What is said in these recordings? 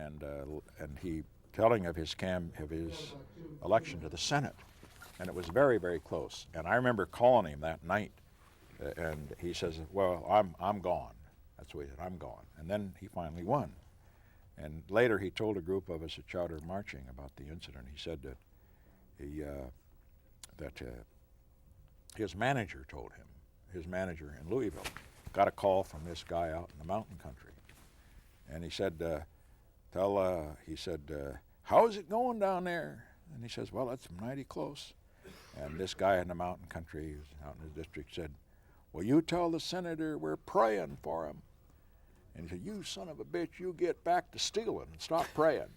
and he telling of his election to the Senate, and it was very, very close. And I remember calling him that night, and he says, "Well, I'm gone." That's what he said, "I'm gone." And then he finally won. And later he told a group of us at Chowder Marching about the incident. He said that his manager told him, his manager in Louisville, got a call from this guy out in the mountain country. And he said, "How's it going down there?" And he says, "Well, it's mighty close." And this guy in the mountain country, who's out in his district, said, "Well, you tell the senator we're praying for him." And he said, "You son of a bitch, you get back to stealing and stop praying."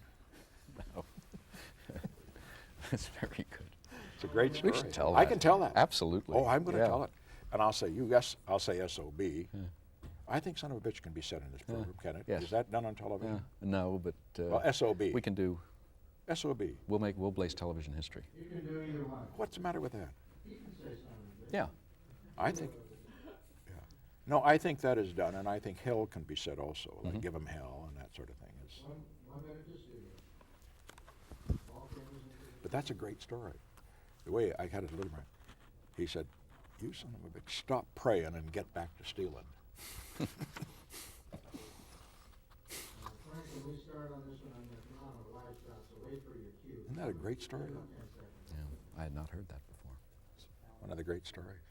No. That's very good. It's a great story. We should tell that. I can tell that. Absolutely. Oh, I'm going to tell it. And I'll say I'll say SOB. Yeah. I think son of a bitch can be said in this program, can it? Yes. Is that done on television? No, but well, SOB. We can do SOB. We'll blaze television history. You can do either one. What's the matter with that? You can say something. Yeah. I think. Yeah. No, I think that is done, and I think hell can be said also, like give him hell and that sort of thing. One better just do it. But that's a great story. The way I had it a little bit, he said, "You son of a bitch, stop praying and get back to stealing." Frank, when we start on this one, I'm going to come on a live shot, so wait for your cue. Isn't that a great story? Yeah, I had not heard that before. It's one of the great stories.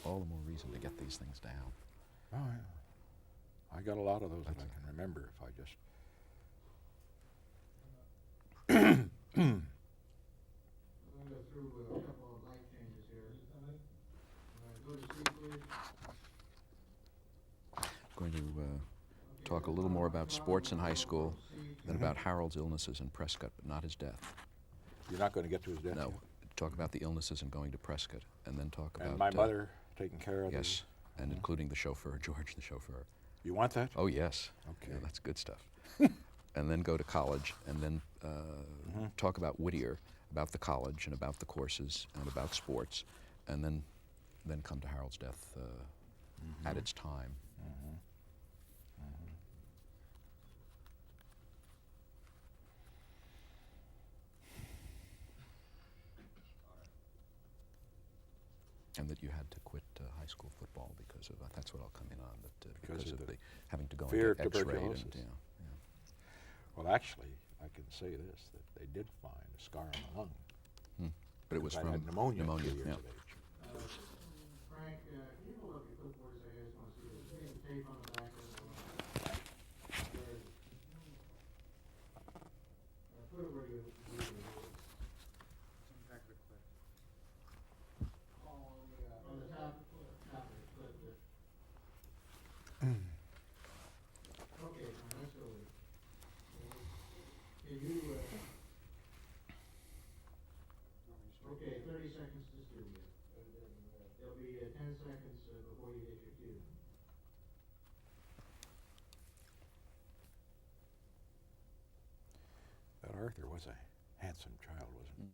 All the more reason to get these things down. Oh, yeah. I got a lot of those that I can remember if I just... I'm going to go through a couple of light changes here. Go to Steve, please. Going to talk a little more about sports in high school, then about Harold's illnesses in Prescott, but not his death. You're not going to get to his death? No. Talk about the illnesses and going to Prescott, and then talk about... And my mother taking care of Yes, and including the chauffeur, George the chauffeur. You want that? Oh, yes. Okay. Yeah, that's good stuff. And then go to college, and then talk about Whittier, about the college, and about the courses, and about sports, and then come to Harold's death at its time. And that you had to quit high school football because of that's what I'll come in on. That because of the having to go fear and get X-rayed. tuberculosis. And, Well, actually, I can say this: that they did find a scar on the lung. But it was I from had pneumonia at 2 years yeah. of age. Frank, can you hold up your clipboard so you guys want to see this? There's the tape on the back of it. Put it where you need it. Back of the clip. On the top of the clip there. Okay, fine, let's go with it. Can you, okay, 30 seconds to studio. There'll be 10 seconds before you get your cue. That Arthur was a handsome child, wasn't he?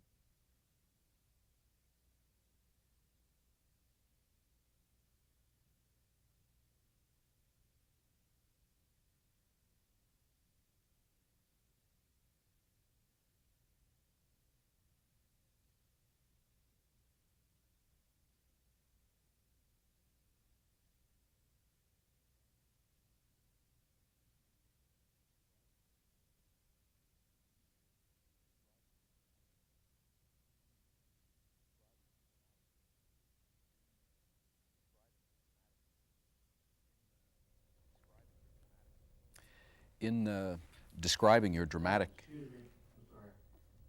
In describing your dramatic... Excuse me, I'm sorry.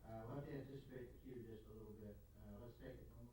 We'll have to anticipate the cue just a little bit. Let's take it from...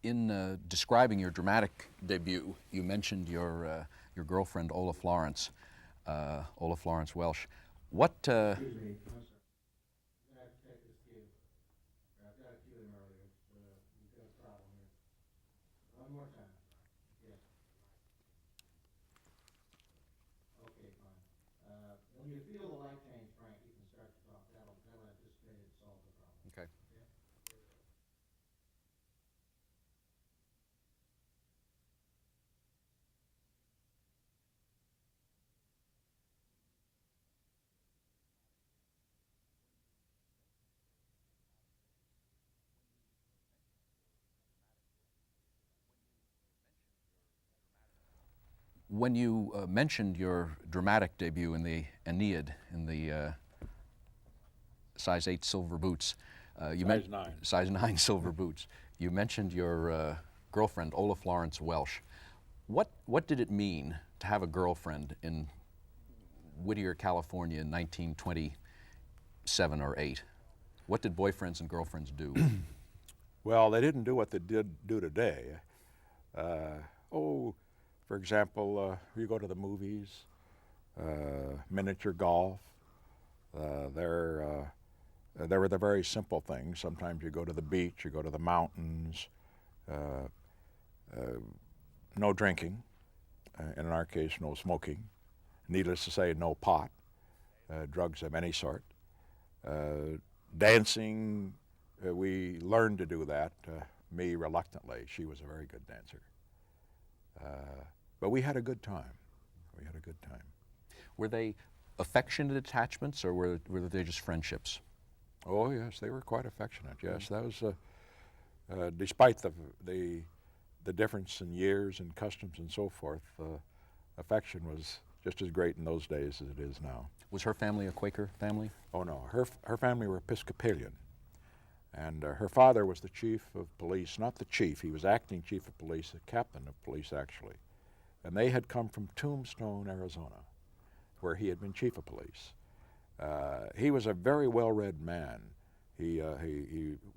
In describing your dramatic debut, you mentioned your girlfriend, Ola Florence Welsh. What? Excuse me, I'm sorry. I have to take this cue. I've got to cue him earlier. We've got a problem here. One more time. Yes. Okay, fine. When you feel the light change, Frank, you can start to talk. That'll anticipate it, solve the problem. Okay. Okay? Here we go. When you mentioned your dramatic debut in the Aeneid in the size 8 silver boots, Size 9. Size 9 silver boots. You mentioned your girlfriend, Ola Florence Welsh. What did it mean to have a girlfriend in Whittier, California in 1927 or 8? What did boyfriends and girlfriends do? Well, they didn't do what they did do today. For example, you go to the movies, miniature golf. There were the very simple things. Sometimes you go to the beach, you go to the mountains. No drinking. In our case, no smoking. Needless to say, no pot, drugs of any sort. Dancing, we learned to do that, me reluctantly. She was a very good dancer. But we had a good time. We had a good time. Were they affectionate attachments, or were they just friendships? Oh yes, they were quite affectionate. Yes, that was despite the difference in years and customs and so forth. Affection was just as great in those days as it is now. Was her family a Quaker family? Oh no, her family were Episcopalian, and her father was the chief of police. Not the chief; he was acting chief of police, the captain of police actually. And they had come from Tombstone, Arizona, where he had been chief of police. He was a very well-read man. He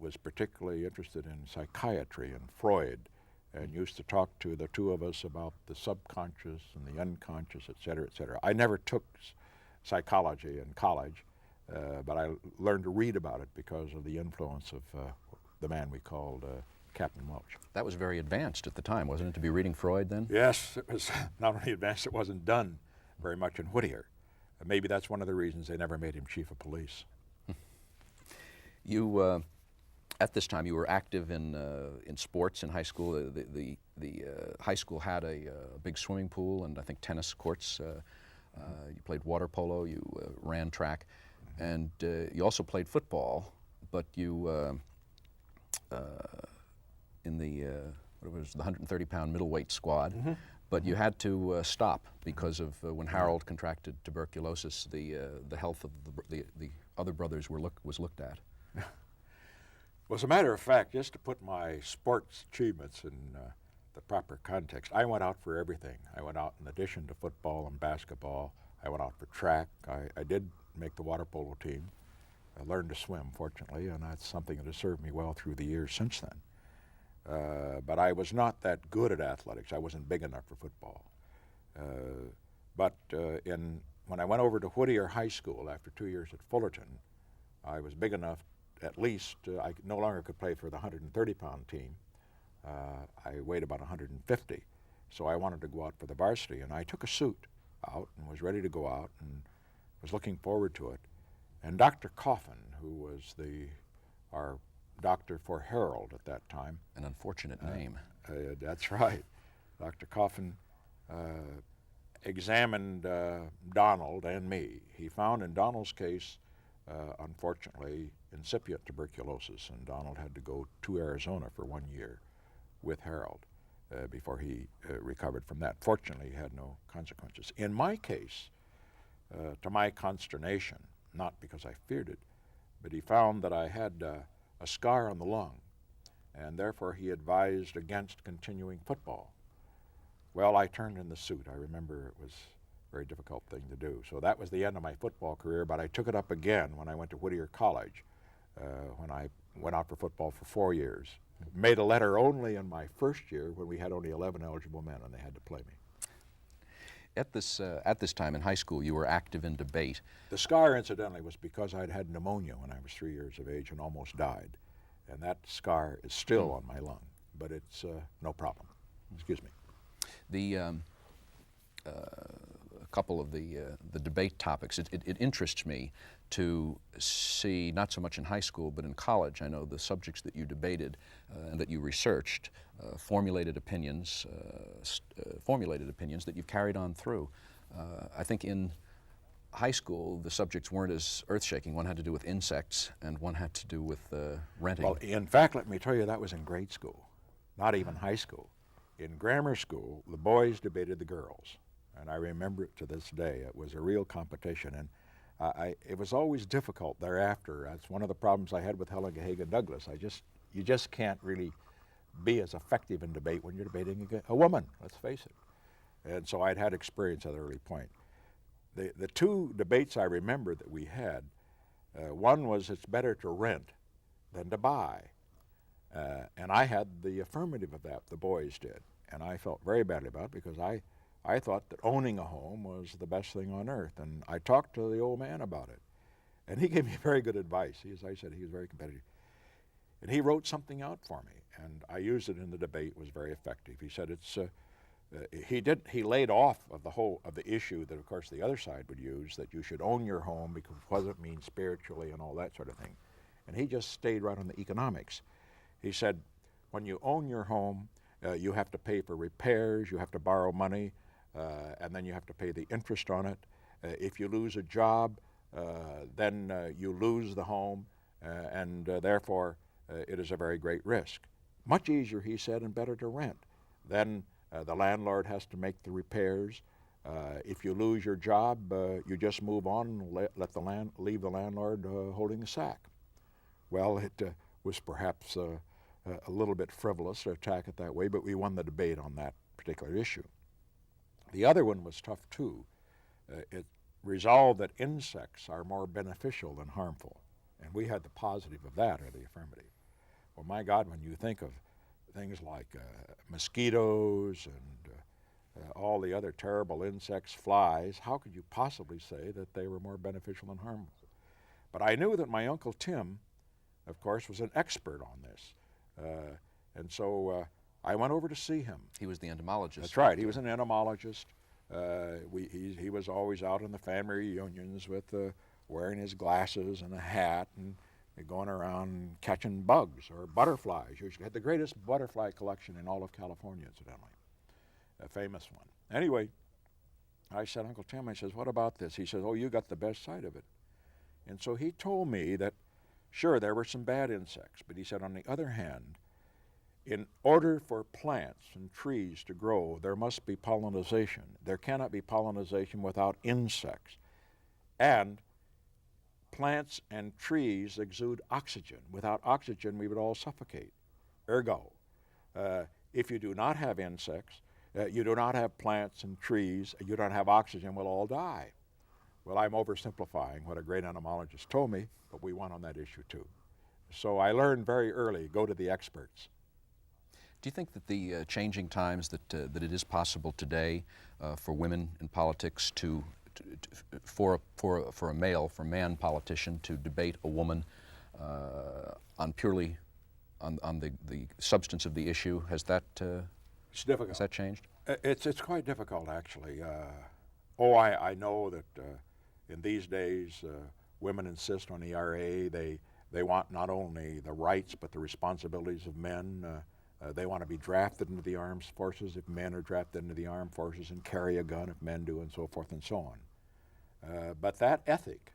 was particularly interested in psychiatry and Freud, and used to talk to the two of us about the subconscious and the unconscious, et cetera, et cetera. I never took psychology in college, but I learned to read about it because of the influence of the man we called Captain Welch. That was very advanced at the time, wasn't it, to be reading Freud then? Yes, it was not only advanced, it wasn't done very much in Whittier. Maybe that's one of the reasons they never made him chief of police. You, at this time, you were active in sports in high school. The high school had a big swimming pool and I think tennis courts. You played water polo, you ran track, and you also played football, but you, in the, what was the 130-pound middleweight squad, but you had to stop because of when Harold contracted tuberculosis, the health of the other brothers was looked at. Well, as a matter of fact, just to put my sports achievements in the proper context, I went out for everything. I went out in addition to football and basketball. I went out for track. I did make the water polo team. I learned to swim, fortunately, and that's something that has served me well through the years since then. But I was not that good at athletics. I wasn't big enough for football. When I went over to Whittier High School after 2 years at Fullerton, I was big enough, at least, I no longer could play for the 130-pound team. I weighed about 150, so I wanted to go out for the varsity, and I took a suit out and was ready to go out and was looking forward to it. And Dr. Coffin, who was our doctor for Harold at that time. An unfortunate name. That's right. Dr. Coffin examined Donald and me. He found in Donald's case, unfortunately, incipient tuberculosis, and Donald had to go to Arizona for 1 year with Harold before he recovered from that. Fortunately, he had no consequences. In my case, to my consternation, not because I feared it, but he found that I had a scar on the lung, and therefore he advised against continuing football. Well, I turned in the suit. I remember it was a very difficult thing to do. So that was the end of my football career, but I took it up again when I went to Whittier College, when I went out for football for 4 years. Made a letter only in my first year when we had only 11 eligible men and they had to play me. at this time in high school, you were active in debate. The scar, incidentally, was because I'd had pneumonia when I was 3 years of age and almost died. And that scar is still on my lung, but it's no problem. Excuse me. A couple of the debate topics, it interests me to see, not so much in high school, but in college. I know the subjects that you debated and that you researched, formulated opinions that you've carried on through. I think in high school, the subjects weren't as earth-shaking. One had to do with insects, and one had to do with renting. Well, in fact, let me tell you, that was in grade school, not even high school. In grammar school, the boys debated the girls, and I remember it to this day. It was a real competition, and it was always difficult thereafter. That's one of the problems I had with Helen Hagen Douglas. You just can't really be as effective in debate when you're debating a woman, let's face it. And so I'd had experience at an early point. The two debates I remember that we had, one was it's better to rent than to buy. And I had the affirmative of that, the boys did. And I felt very badly about it because I thought that owning a home was the best thing on earth. And I talked to the old man about it. And he gave me very good advice. As I said, he was very competitive. And he wrote something out for me. And I used it in the debate. It was very effective. He said he laid off of the issue that, of course, the other side would use, that you should own your home because what does it mean spiritually and all that sort of thing. And he just stayed right on the economics. He said, when you own your home, you have to pay for repairs, you have to borrow money, and then you have to pay the interest on it. If you lose a job, then you lose the home, and therefore it is a very great risk. Much easier, he said, and better to rent. Then the landlord has to make the repairs. If you lose your job, you just move on and leave the landlord holding the sack. Well, it was perhaps a little bit frivolous to attack it that way, but we won the debate on that particular issue. The other one was tough too. It resolved that insects are more beneficial than harmful, and we had the positive of that, or the affirmative. Well, my God, when you think of things like mosquitoes and all the other terrible insects, flies, how could you possibly say that they were more beneficial than harmful? But I knew that my Uncle Tim, of course, was an expert on this. And so I went over to see him. He was the entomologist. That's right. He was an entomologist. He was always out in the family reunions with wearing his glasses and a hat and going around catching bugs or butterflies. He had the greatest butterfly collection in all of California, incidentally, a famous one. Anyway, I said, Uncle Tim, I says, what about this? He says, oh, you got the best side of it. And so he told me that, sure, there were some bad insects, but he said, on the other hand, in order for plants and trees to grow, there must be pollination. There cannot be pollination without insects. And plants and trees exude oxygen. Without oxygen, we would all suffocate. Ergo, if you do not have insects, you do not have plants and trees, you don't have oxygen, we'll all die. Well, I'm oversimplifying what a great entomologist told me, but we won on that issue too. So I learned very early, go to the experts. Do you think that the changing times, that it is possible today for women in politics for a man politician to debate a woman on the substance of the issue, has that It's difficult. Has that changed? It's quite difficult, actually. I know that in these days women insist on ERA. They want not only the rights but the responsibilities of men. They want to be drafted into the armed forces if men are drafted into the armed forces, and carry a gun if men do, and so forth and so on. But that ethic,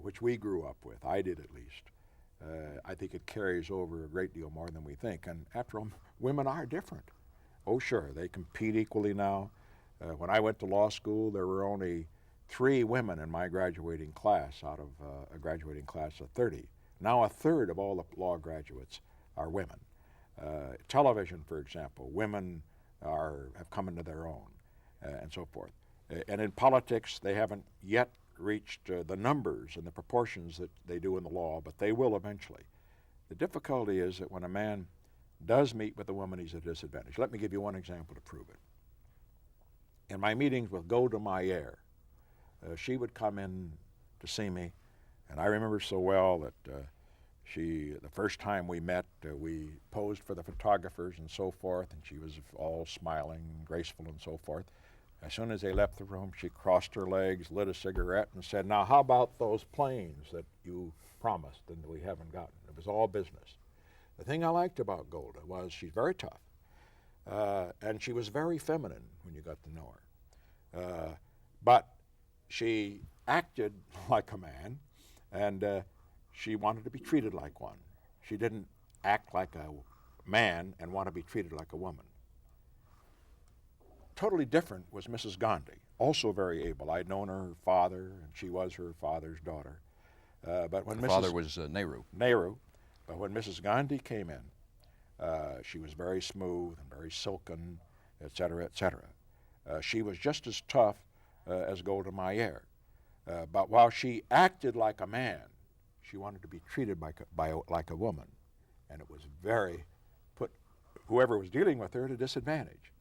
which we grew up with, I did at least, I think it carries over a great deal more than we think. And after all, women are different. Oh, sure, they compete equally now. When I went to law school, there were only 3 women in my graduating class out of a graduating class of 30. Now a third of all the law graduates are women. Television, for example, women have come into their own, and so forth. And in politics, they haven't yet reached the numbers and the proportions that they do in the law, but they will eventually. The difficulty is that when a man does meet with a woman, he's at a disadvantage. Let me give you one example to prove it. in my meetings with Golda Meir, she would come in to see me, and I remember so well that the first time we met, we posed for the photographers and so forth, and she was all smiling and graceful and so forth. As soon as they left the room, she crossed her legs, lit a cigarette, and said, "Now, how about those planes that you promised and we haven't gotten?" It was all business. The thing I liked about Golda was she's very tough, and she was very feminine when you got to know her. But she acted like a man, and she wanted to be treated like one. She didn't act like a man and want to be treated like a woman. Totally different was Mrs. Gandhi, also very able. I'd known her father, and she was her father's daughter. But when Her father was Nehru. Nehru, but when Mrs. Gandhi came in, she was very smooth and very silken, et cetera, et cetera. She was just as tough as Golda Meir. But while she acted like a man, she wanted to be treated like a woman. And it was put whoever was dealing with her at a disadvantage.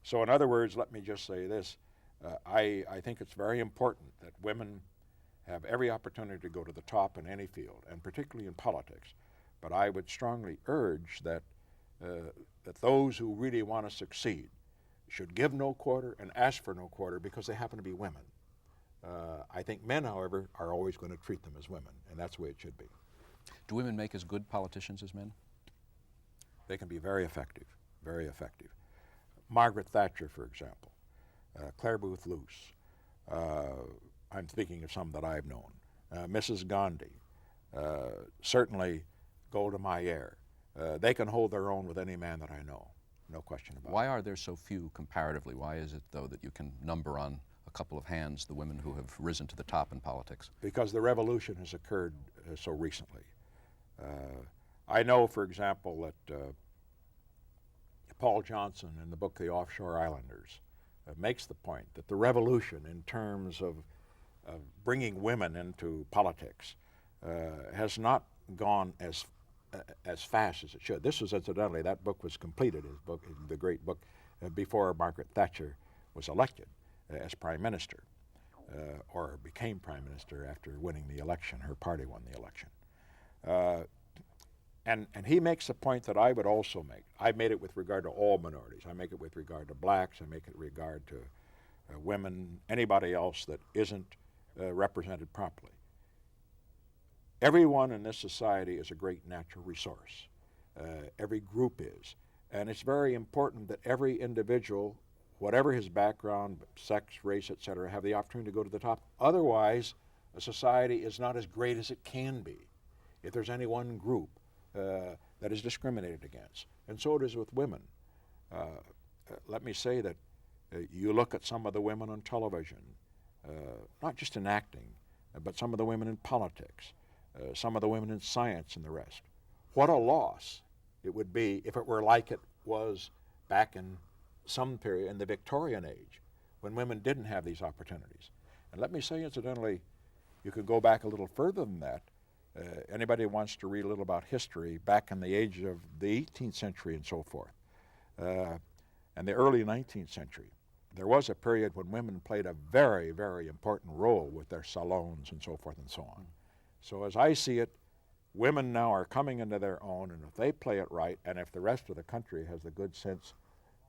So in other words, let me just say this. I think it's very important that women have every opportunity to go to the top in any field, and particularly in politics. But I would strongly urge that those who really want to succeed should give no quarter and ask for no quarter because they happen to be women. I think men, however, are always going to treat them as women, and that's the way it should be. Do women make as good politicians as men? They can be very effective, very effective. Margaret Thatcher, for example, Claire Booth Luce, I'm thinking of some that I've known, Mrs. Gandhi, certainly Golda Meir. They can hold their own with any man that I know, no question about it. Why are there so few comparatively? Why is it, though, that you can number on a couple of hands the women who have risen to the top in politics? Because the revolution has occurred so recently. I know, for example, that Paul Johnson in the book The Offshore Islanders makes the point that the revolution in terms of bringing women into politics has not gone as fast as it should. This was, incidentally, that book was completed, his book, the great book, before Margaret Thatcher was elected as prime minister, or became prime minister after winning the election. Her party won the election. And he makes a point that I would also make. I made it with regard to all minorities. I make it with regard to blacks. I make it with regard to women, anybody else that isn't represented properly. Everyone in this society is a great natural resource. Every group is. And it's very important that every individual, whatever his background, sex, race, etc., have the opportunity to go to the top. Otherwise, a society is not as great as it can be if there's any one group that is discriminated against. And so it is with women. Let me say that you look at some of the women on television, not just in acting, but some of the women in politics, some of the women in science and the rest. What a loss it would be if it were like it was back in some period in the Victorian age when women didn't have these opportunities. And let me say, incidentally, you could go back a little further than that. Anybody who wants to read a little about history back in the age of the 18th century and so forth, and the early 19th century, there was a period when women played a very, very important role with their salons and so forth and so on. So as I see it, women now are coming into their own, and if they play it right, and if the rest of the country has the good sense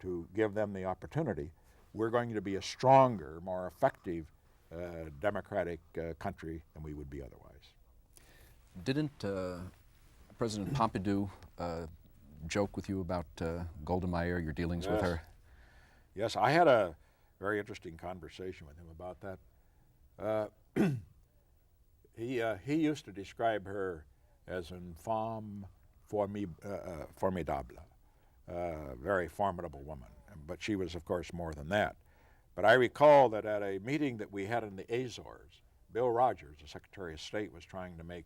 to give them the opportunity, we're going to be a stronger, more effective democratic country than we would be otherwise. Didn't President Pompidou joke with you about Golda Meir, your dealings with her? Yes, I had a very interesting conversation with him about that. He used to describe her as une femme formidable, very formidable woman, but she was, of course, more than that. But I recall that at a meeting that we had in the Azores, Bill Rogers, the Secretary of State, was trying to make,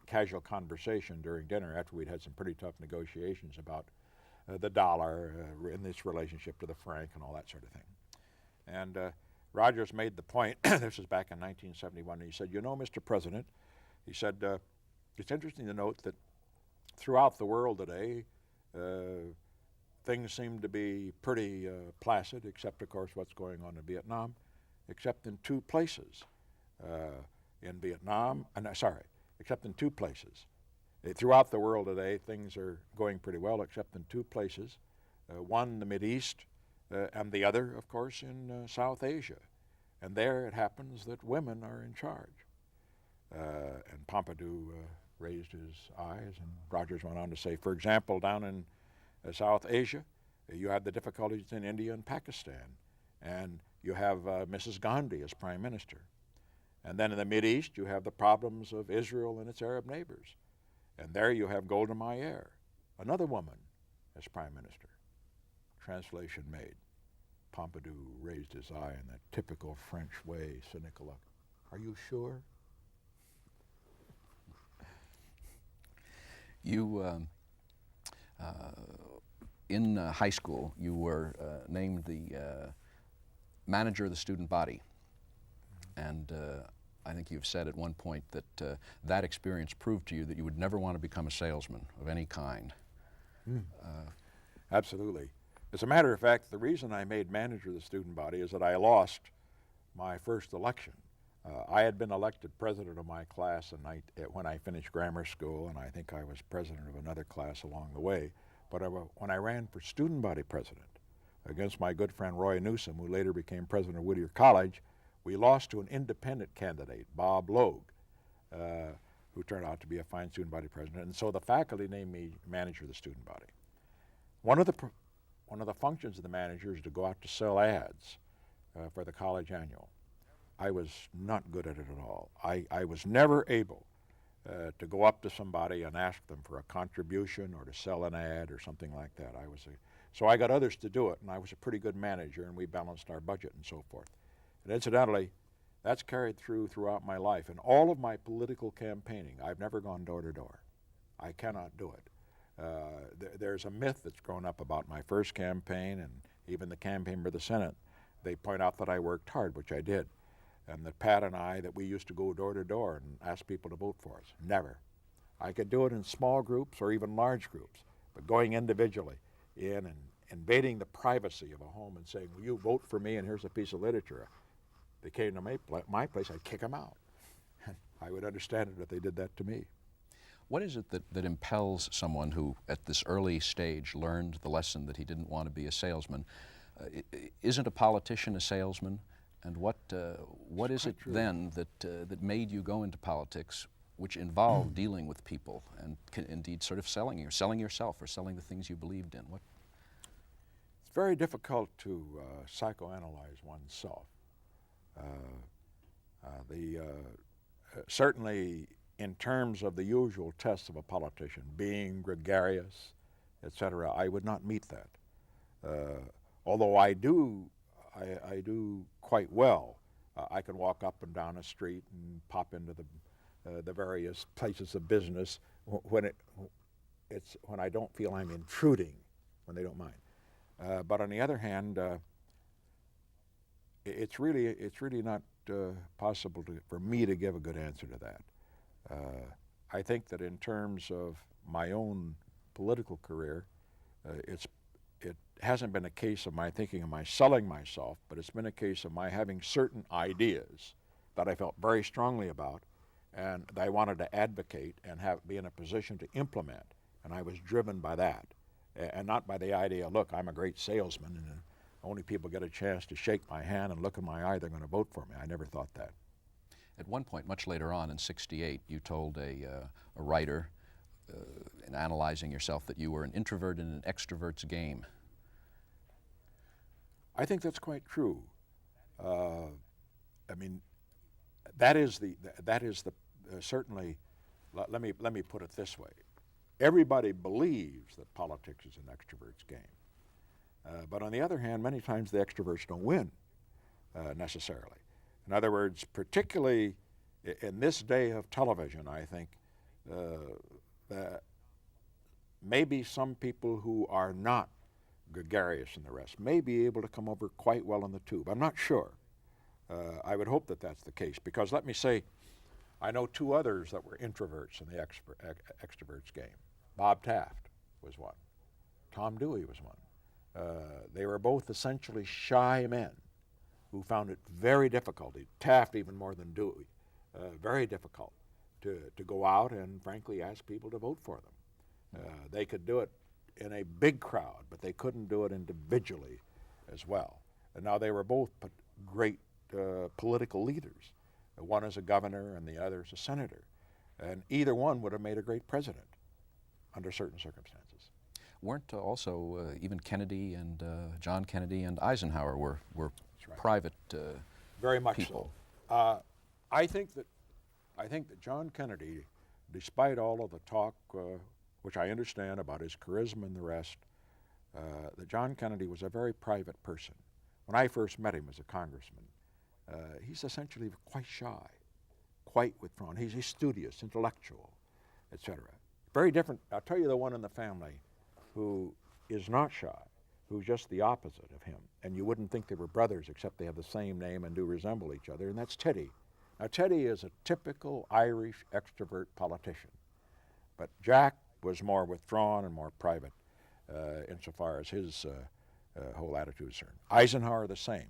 casual conversation during dinner after we'd had some pretty tough negotiations about the dollar in this relationship to the franc and all that sort of thing. And Rogers made the point, this was back in 1971, and he said, Mr. President, he said, it's interesting to note that throughout the world today, things seem to be pretty placid, except, of course, what's going on in Vietnam, except in two places. In Vietnam, except in two places. Throughout the world today, things are going pretty well, except in two places. One, the Mideast, and the other, of course, in South Asia. And there it happens that women are in charge. And Pompidou raised his eyes, and Rogers went on to say, for example, down in South Asia, you have the difficulties in India and Pakistan, and you have Mrs. Gandhi as prime minister. And then in the Mideast, you have the problems of Israel and its Arab neighbors. And there you have Golda Meir, another woman, as prime minister. Translation made. Pompidou raised his eye in that typical French way, cynical look. Are you sure? You, in high school, you were named the manager of the student body. And I think you've said at one point that that experience proved to you that you would never want to become a salesman of any kind. Absolutely. As a matter of fact, the reason I made manager of the student body is that I lost my first election. I had been elected president of my class when I finished grammar school, and I think I was president of another class along the way. But when I ran for student body president against my good friend Roy Newsom, who later became president of Whittier College, we lost to an independent candidate, Bob Logue, who turned out to be a fine student body president. And so the faculty named me manager of the student body. One of the functions of the manager is to go out to sell ads for the college annual. I was not good at it at all. I was never able to go up to somebody and ask them for a contribution or to sell an ad or something like that. So I got others to do it, and I was a pretty good manager, and we balanced our budget and so forth. And incidentally, that's carried throughout my life. In all of my political campaigning, I've never gone door to door. I cannot do it. There's a myth that's grown up about my first campaign and even the campaign for the Senate. They point out that I worked hard, which I did, and that Pat and I, that we used to go door to door and ask people to vote for us. Never. I could do it in small groups or even large groups, but going individually in and invading the privacy of a home and saying, will you vote for me and here's a piece of literature. They came to my place, I'd kick them out. I would understand it if they did that to me. What is it that impels someone who, at this early stage, learned the lesson that he didn't want to be a salesman? Isn't a politician a salesman? And what is it then that made you go into politics, which involved dealing with people and indeed sort of selling yourself or selling the things you believed in? It's very difficult to psychoanalyze oneself. Certainly, in terms of the usual tests of a politician, being gregarious, etc., I would not meet that. Although I do quite well. I can walk up and down a street and pop into the various places of business when I don't feel I'm intruding, when they don't mind. But on the other hand, it's really not possible for me to give a good answer to that. I think that in terms of my own political career, it hasn't been a case of my thinking of my selling myself, but it's been a case of my having certain ideas that I felt very strongly about and that I wanted to advocate and be in a position to implement. And I was driven by that, and not by the idea, look, I'm a great salesman, and only people get a chance to shake my hand and look in my eye, they're going to vote for me. I never thought that. At one point, much later on in '68, you told a writer in analyzing yourself that you were an introvert in an extrovert's game. I think that's quite true. I mean, that is certainly. Let me put it this way: everybody believes that politics is an extrovert's game, but on the other hand, many times the extroverts don't win necessarily. In other words, particularly in this day of television, I think that maybe some people who are not gregarious and the rest may be able to come over quite well in the tube. I'm not sure. I would hope that that's the case, because let me say, I know two others that were introverts in the extroverts game. Bob Taft was one. Tom Dewey was one. They were both essentially shy men who found it very difficult, Taft even more than Dewey, very difficult to go out and frankly ask people to vote for them. They could do it in a big crowd, but they couldn't do it individually as well. And now they were both great political leaders. One is a governor and the other is a senator. And either one would have made a great president under certain circumstances. Weren't also even Kennedy and John Kennedy and Eisenhower were right. private very much people? So. I think that John Kennedy, despite all of the talk, which I understand about his charisma and the rest, that John Kennedy was a very private person. When I first met him as a congressman, he's essentially quite shy, quite withdrawn. He's studious, intellectual, etc. Very different. I'll tell you the one in the family who is not shy, who's just the opposite of him. And you wouldn't think they were brothers except they have the same name and do resemble each other, and that's Teddy. Now, Teddy is a typical Irish extrovert politician, but Jack was more withdrawn and more private insofar as his whole attitude is concerned. Eisenhower, the same.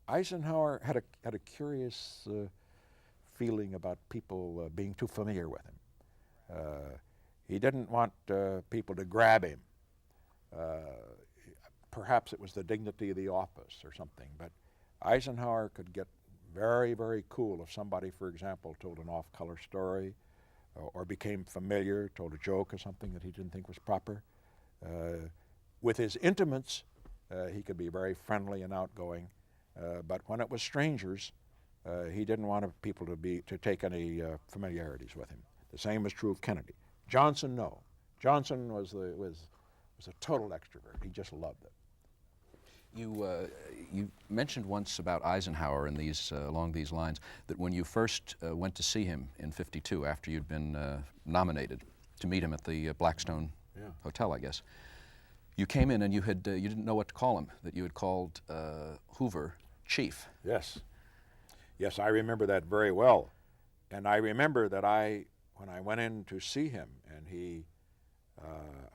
Eisenhower had a curious feeling about people being too familiar with him. He didn't want people to grab him. Perhaps it was the dignity of the office or something, but Eisenhower could get very, very cool if somebody, for example, told an off-color story or became familiar, told a joke or something that he didn't think was proper. With his intimates, he could be very friendly and outgoing, but when it was strangers, he didn't want people to take any familiarities with him. The same was true of Kennedy. Johnson, no. Johnson was a total extrovert. He just loved it. You mentioned once about Eisenhower in along these lines that when you first went to see him in '52 after you'd been nominated to meet him at the Blackstone Hotel, I guess, you came in and you didn't know what to call him, that you had called Hoover Chief. Yes. Yes, I remember that very well. And I remember that when I went in to see him, and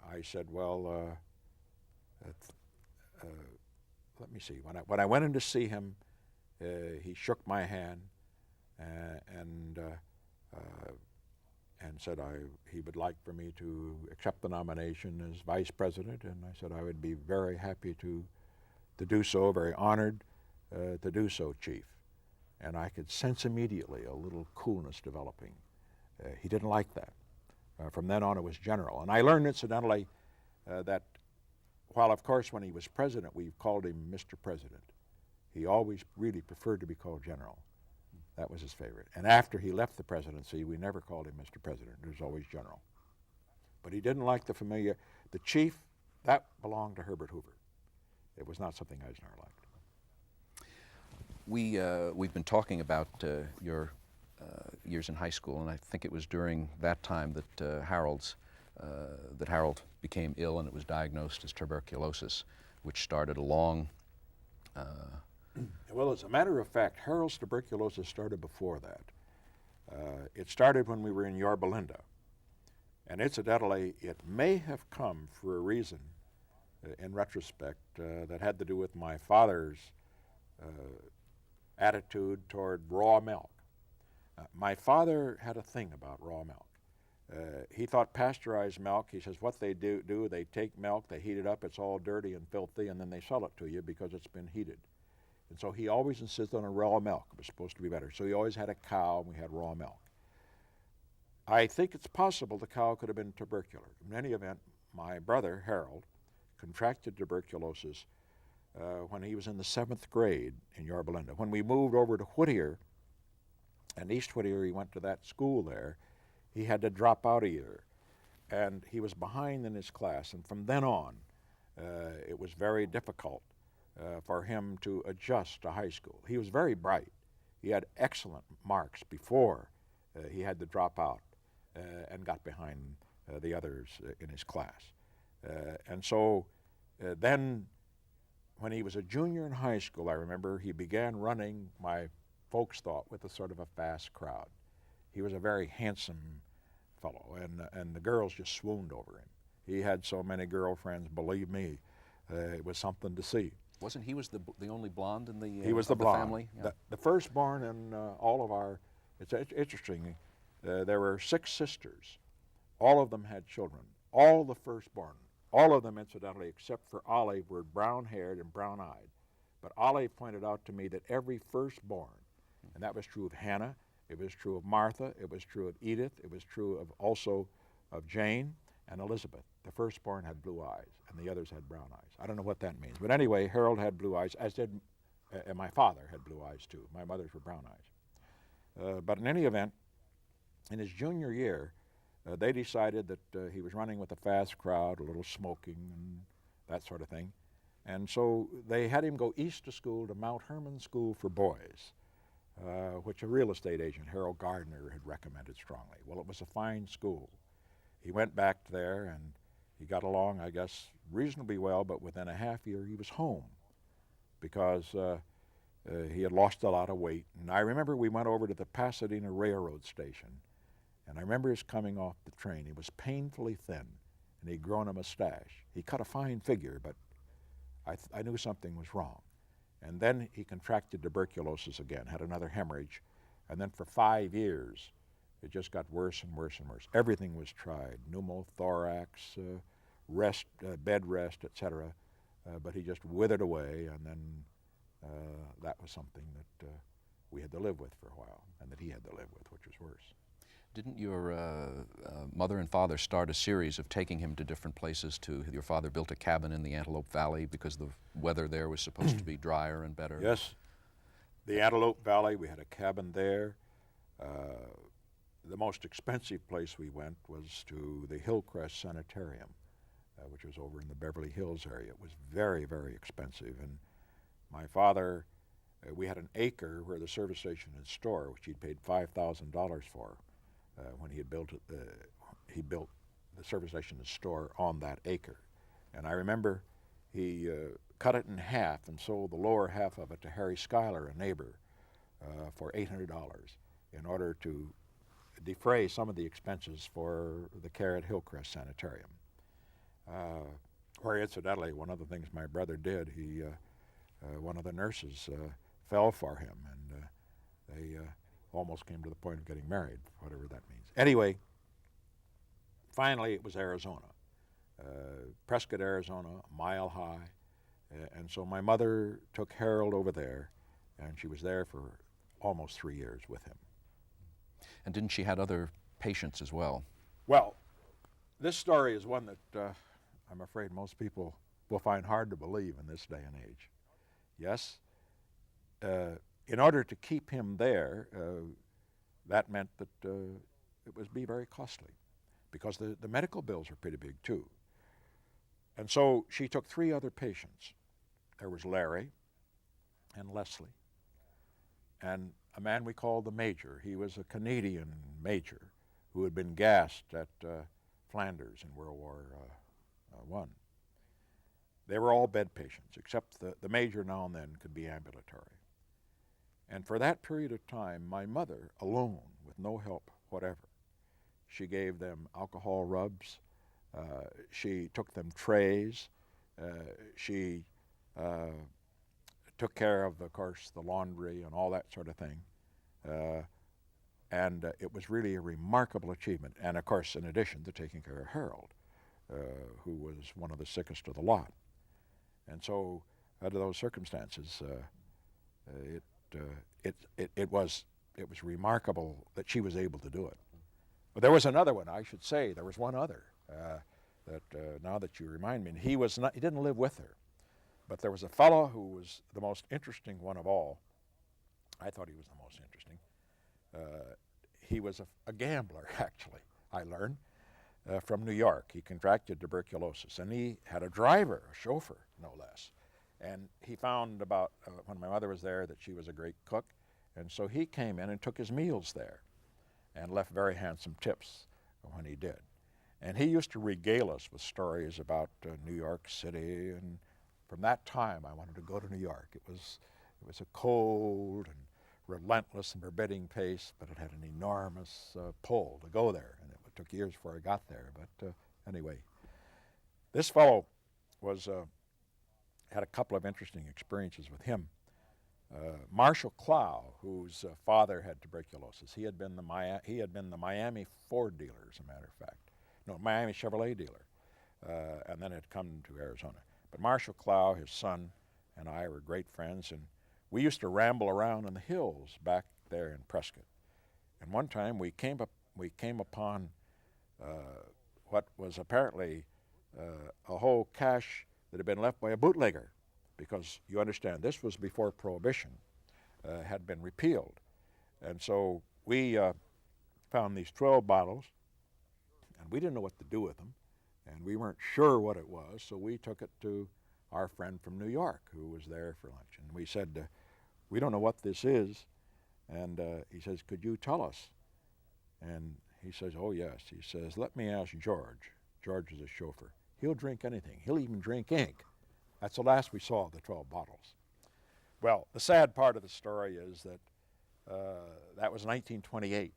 I said, well, let me see. When I went in to see him, he shook my hand and said he would like for me to accept the nomination as vice president, and I said I would be very happy to do so, very honored to do so, Chief. And I could sense immediately a little coolness developing. He didn't like that. From then on, it was general. And I learned, incidentally, that while, of course, when he was president, we called him Mr. President, he always really preferred to be called General. That was his favorite. And after he left the presidency, we never called him Mr. President. It was always General. But he didn't like the chief, that belonged to Herbert Hoover. It was not something Eisenhower liked. We've been talking about your years in high school, and I think it was during that time that Harold became ill, and it was diagnosed as tuberculosis, which started a long... Well, as a matter of fact, Harold's tuberculosis started before that. It started when we were in Yorba Linda. And incidentally, it may have come for a reason, in retrospect, that had to do with my father's attitude toward raw milk. My father had a thing about raw milk. He thought pasteurized milk, he says what they do, they take milk, they heat it up, it's all dirty and filthy, and then they sell it to you because it's been heated. And so he always insisted on raw milk. It was supposed to be better. So he always had a cow, and we had raw milk. I think it's possible the cow could have been tubercular. In any event, my brother, Harold, contracted tuberculosis when he was in the 7th grade in Yorba Linda. When we moved over to Whittier, and East Whittier, he went to that school there, he had to drop out a year. And he was behind in his class, and from then on, it was very difficult for him to adjust to high school. He was very bright. He had excellent marks before he had to drop out and got behind the others in his class. And so then when he was a junior in high school, I remember he began running, my folks thought, with a sort of a fast crowd. He was a very handsome fellow, and the girls just swooned over him. He had so many girlfriends, believe me, it was something to see. Wasn't he was the only blonde in the He was the of the blonde. family? Yeah. The firstborn in all of our, it's interesting, there were 6 sisters. All of them had children. All the firstborn, all of them incidentally, except for Olive, were brown-haired and brown-eyed. But Olive pointed out to me that every firstborn, and that was true of Hannah, it was true of Martha, it was true of Edith, it was true of also of Jane and Elizabeth. The firstborn had blue eyes, and the others had brown eyes. I don't know what that means. But anyway, Harold had blue eyes, as did my father had blue eyes too. My mother's were brown eyes. But in any event, in his junior year, they decided that he was running with a fast crowd, a little smoking and that sort of thing. And so they had him go east to school to Mount Hermon School for Boys, which a real estate agent, Harold Gardner, had recommended strongly. Well, it was a fine school. He went back there and he got along, I guess, reasonably well, but within a half year he was home because he had lost a lot of weight. And I remember we went over to the Pasadena Railroad Station, and I remember his coming off the train. He was painfully thin, and he'd grown a mustache. He cut a fine figure, but I knew something was wrong. And then he contracted tuberculosis again, had another hemorrhage, and then for 5 years, it just got worse and worse and worse. Everything was tried, pneumothorax, rest, bed rest, etc. But he just withered away, and then that was something that we had to live with for a while, and that he had to live with, which was worse. Didn't your mother and father start a series of taking him to different places? Your father built a cabin in the Antelope Valley because the weather there was supposed to be drier and better. Yes, the Antelope Valley, we had a cabin there. The most expensive place we went was to the Hillcrest Sanitarium, which was over in the Beverly Hills area. It was very, very expensive. And my father, we had an acre where the service station and store, which he'd paid $5,000 for when he had built it. He built the service station and store on that acre. And I remember he cut it in half and sold the lower half of it to Harry Schuyler, a neighbor, for $800 in order to defray some of the expenses for the care at Hillcrest Sanitarium. Where incidentally, one of the things my brother did, one of the nurses fell for him, and they almost came to the point of getting married, whatever that means. Anyway, finally it was Arizona. Prescott, Arizona, a mile high. And so my mother took Harold over there, and she was there for almost 3 years with him. And didn't she have other patients as well? Well, this story is one that I'm afraid most people will find hard to believe in this day and age. Yes, in order to keep him there, that meant that it would be very costly because the medical bills are pretty big too. And so she took 3 other patients. There was Larry and Leslie and a man we called the Major. He was a Canadian major who had been gassed at Flanders in World War I. They were all bed patients, except the Major now and then could be ambulatory. And for that period of time, my mother, alone, with no help whatever, she gave them alcohol rubs, she took them trays, she took care of course, the laundry and all that sort of thing. And it was really a remarkable achievement. And of course, in addition to taking care of Harold, who was one of the sickest of the lot. And so, under those circumstances, it was remarkable that she was able to do it. But there was another one, I should say. There was one other that now that you remind me, and he didn't live with her, but there was a fellow who was the most interesting one of all. I thought he was the most interesting. He was a gambler, actually, I learned, from New York. He contracted tuberculosis, and he had a driver, a chauffeur, no less. And he found about, when my mother was there, that she was a great cook, and so he came in and took his meals there and left very handsome tips when he did. And he used to regale us with stories about New York City, and from that time I wanted to go to New York. It was a cold and relentless and forbidding pace, but it had an enormous pull to go there, and it took years before I got there. But anyway, This fellow was had a couple of interesting experiences with him. Marshall Clow, whose father had tuberculosis, he had been the Miami Ford dealer, as a matter of fact. No, Miami Chevrolet dealer, and then had come to Arizona. But Marshall Clow, his son, and I were great friends, and we used to ramble around in the hills back there in Prescott. And one time we came upon what was apparently a whole cache that had been left by a bootlegger, because you understand this was before Prohibition had been repealed. And so we found these 12 bottles, and we didn't know what to do with them, and we weren't sure what it was, so we took it to our friend from New York who was there for lunch. And we said, we don't know what this is. And he says, could you tell us? And he says, oh, yes. He says, let me ask George. George is a chauffeur. He'll drink anything. He'll even drink ink. That's the last we saw of the 12 bottles. Well, the sad part of the story is that that was 1928,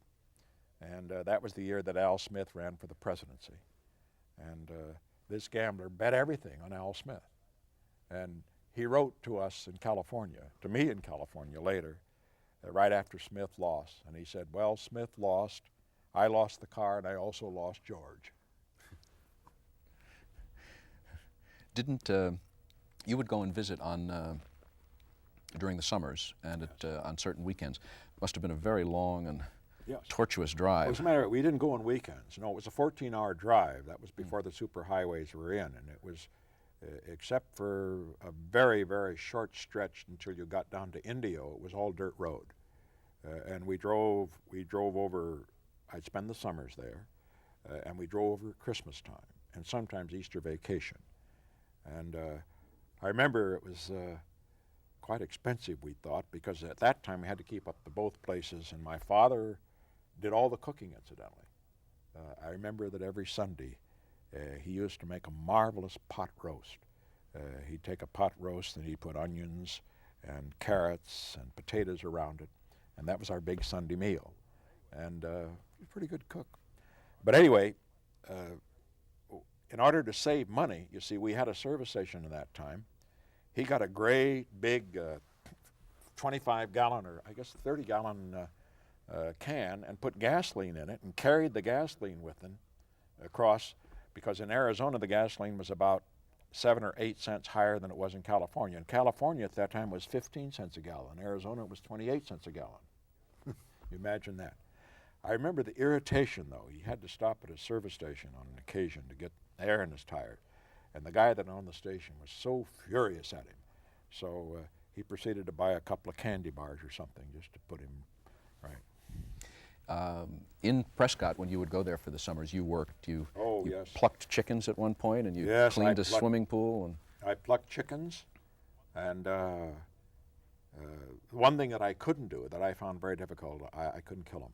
and that was the year that Al Smith ran for the presidency. And this gambler bet everything on Al Smith. And he wrote to us in California, to me in California later, right after Smith lost. And he said, well, Smith lost, I lost the car, and I also lost George. Didn't you would go and visit on during the summers and on certain weekends? Must have been a very long and tortuous drive. Well, as a matter of fact, we didn't go on weekends. No, it was a 14-hour drive. That was before the superhighways were in, and it was, except for a very, very short stretch until you got down to Indio, it was all dirt road. And we drove over. I'd spend the summers there, and we drove over at Christmas time and sometimes Easter vacation. And I remember it was quite expensive, we thought, because at that time we had to keep up to both places, and my father did all the cooking, incidentally. I remember that every Sunday he used to make a marvelous pot roast. He'd take a pot roast and he'd put onions and carrots and potatoes around it, and that was our big Sunday meal. And he was a pretty good cook. But anyway, in order to save money, you see, we had a service station at that time. He got a great big 25-gallon, or I guess 30-gallon can, and put gasoline in it and carried the gasoline with him across, because in Arizona the gasoline was about 7 or 8 cents higher than it was in California. And California at that time was 15 cents a gallon. In Arizona it was 28 cents a gallon. You imagine that. I remember the irritation, though. He had to stop at a service station on an occasion to get air in his tires. And the guy that owned the station was so furious at him. So he proceeded to buy a couple of candy bars or something just to put him right. In Prescott, when you would go there for the summers, you worked. You yes. plucked chickens at one point, and you cleaned a swimming pool. And I plucked chickens, and one thing that I couldn't do, that I found very difficult, I couldn't kill them.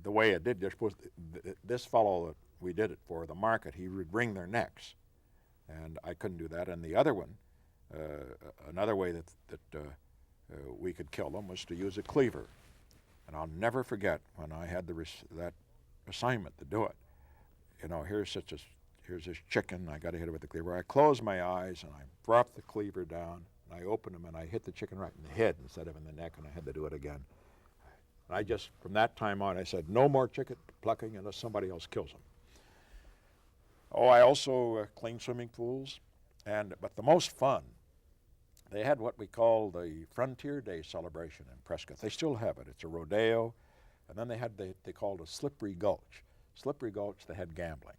The way I did this fellow that we did it for, the market, he would wring their necks, and I couldn't do that. And the other one, another way that we could kill them was to use a cleaver. And I'll never forget when I had that assignment to do it. You know, here's this chicken, I got to hit it with the cleaver. I closed my eyes and I dropped the cleaver down, and I opened them and I hit the chicken right in the head instead of in the neck, and I had to do it again. And I just, from that time on, I said, no more chicken plucking unless somebody else kills them. Oh, I also cleaned swimming pools, but the most fun, they had what we call the Frontier Day celebration in Prescott. They still have it. It's a rodeo. And then they called a Slippery Gulch. Slippery Gulch, they had gambling.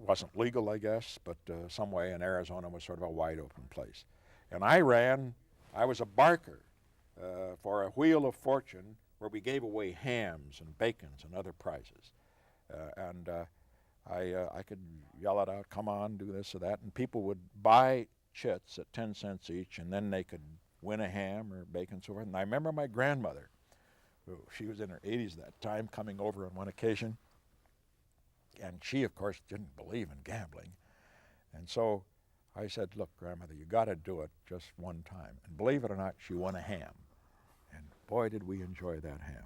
Wasn't legal, I guess, but some way in Arizona was sort of a wide open place. And I was a barker for a Wheel of Fortune where we gave away hams and bacons and other prizes. I could yell it out, come on, do this or that, and people would buy chits at 10 cents each, and then they could win a ham or bacon and so forth. And I remember my grandmother, she was in her 80s at that time, coming over on one occasion, and she, of course, didn't believe in gambling. And so I said, look, grandmother, you got to do it just one time. And believe it or not, she won a ham. And boy, did we enjoy that ham.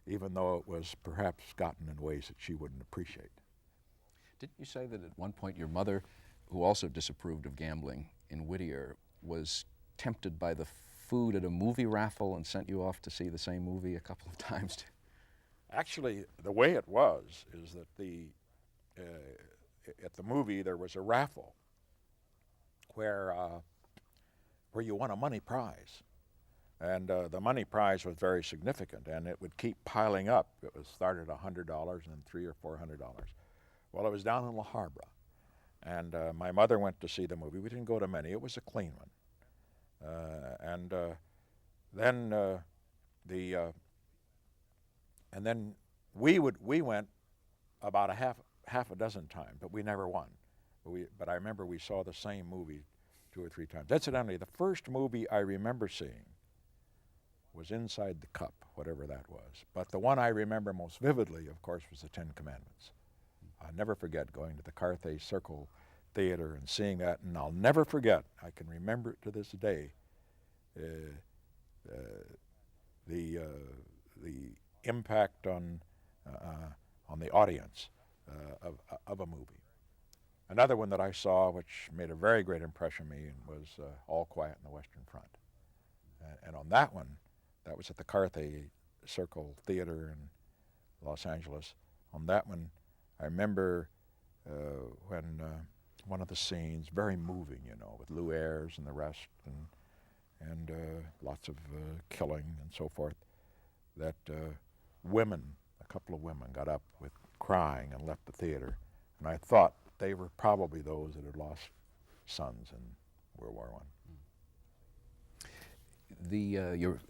even though it was perhaps gotten in ways that she wouldn't appreciate. Didn't you say that at one point your mother, who also disapproved of gambling in Whittier, was tempted by the food at a movie raffle and sent you off to see the same movie a couple of times? Actually, the way it was is that at the movie there was a raffle where you won a money prize. And the money prize was very significant, and it would keep piling up. It was started at $100 and then $300 or $400. Well, it was down in La Habra, and my mother went to see the movie. We didn't go to many. It was a clean one. Then we went about half a dozen times, but we never won. But I remember we saw the same movie 2 or 3 times. Incidentally, the first movie I remember seeing was Inside the Cup, whatever that was. But the one I remember most vividly, of course, was the Ten Commandments. I'll never forget going to the Carthay Circle Theater and seeing that, and I'll never forget, I can remember it to this day, the impact on the audience of a movie. Another one that I saw, which made a very great impression on me, was All Quiet on the Western Front. And on that one, that was at the Carthay Circle Theater in Los Angeles. On that one, I remember when one of the scenes, very moving, you know, with Lou Ayres and the rest, and lots of killing and so forth, that women, a couple of women, got up with crying and left the theater. And I thought they were probably those that had lost sons in World War I.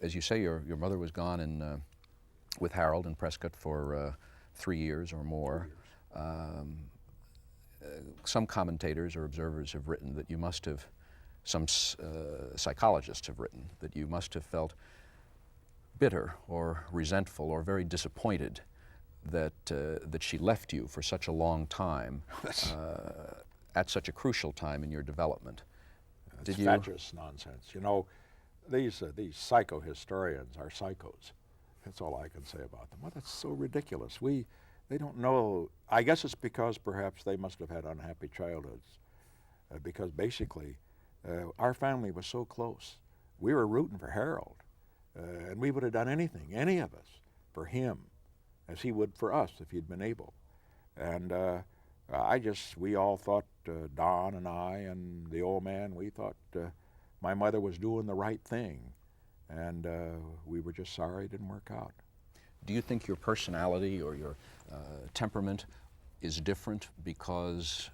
As you say, your mother was gone with Harold in Prescott for 3 years or more. Some commentators or observers have written that you must have, some psychologists have written, that you must have felt bitter or resentful or very disappointed that she left you for such a long time at such a crucial time in your development. It's fatuous nonsense. You know, these psychohistorians are psychos. That's all I can say about them. Well, that's so ridiculous. They don't know. I guess it's because perhaps they must have had unhappy childhoods. Because basically, our family was so close. We were rooting for Harold, and we would have done anything, any of us, for him, as he would for us if he'd been able. And we all thought, Don and I and the old man, we thought my mother was doing the right thing, and we were just sorry it didn't work out. Do you think your personality or your temperament is different because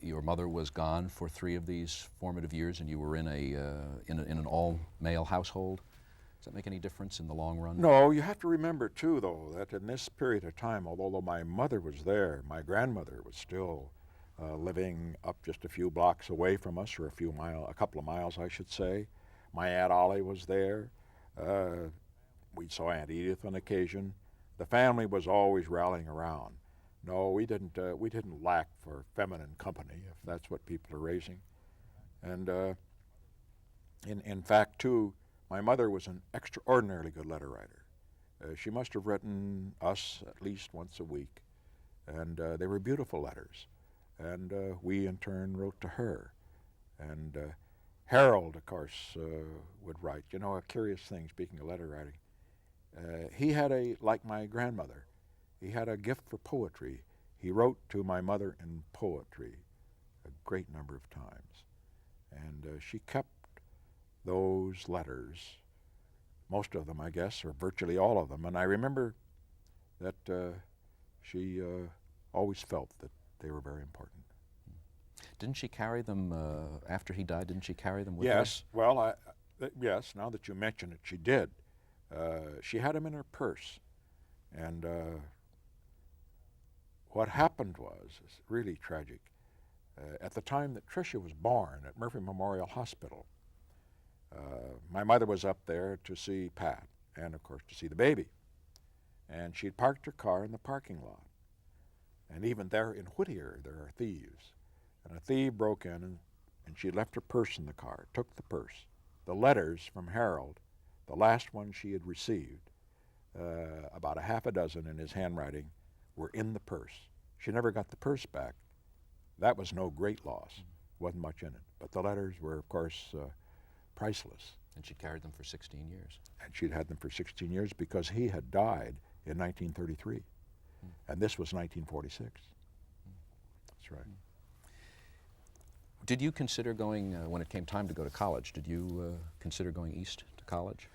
your mother was gone for 3 of these formative years and you were in an all-male household? Does that make any difference in the long run? No, you have to remember too, though, that in this period of time, although my mother was there, my grandmother was still living up just a few blocks away from us, or a couple of miles, I should say. My Aunt Ollie was there. We saw Aunt Edith on occasion. The family was always rallying around. No, we didn't lack for feminine company, if that's what people are raising. And in fact, too, my mother was an extraordinarily good letter writer. She must have written us at least once a week, and they were beautiful letters. And we, in turn, wrote to her. And Harold, of course, would write. You know, a curious thing, speaking of letter writing, he had like my grandmother, he had a gift for poetry. He wrote to my mother in poetry a great number of times. And she kept those letters, most of them, I guess, or virtually all of them. And I remember that she always felt that they were very important. Didn't she carry them after he died? Didn't she carry them with her? Yes. Well, yes, now that you mention it, she did. She had them in her purse. And what happened was really tragic. At the time that Tricia was born at Murphy Memorial Hospital, my mother was up there to see Pat and, of course, to see the baby. And she'd parked her car in the parking lot. And even there in Whittier, there are thieves. And a thief broke in, and she left her purse in the car, took the purse. The letters from Harold, the last one she had received, about a half a dozen in his handwriting, were in the purse. She never got the purse back. That was no great loss. Wasn't much in it. But the letters were, of course, priceless. And she carried them for 16 years. And she'd had them for 16 years because he had died in 1933. And this was 1946. That's right. Did you consider going, when it came time to go to college, did you consider going east to college?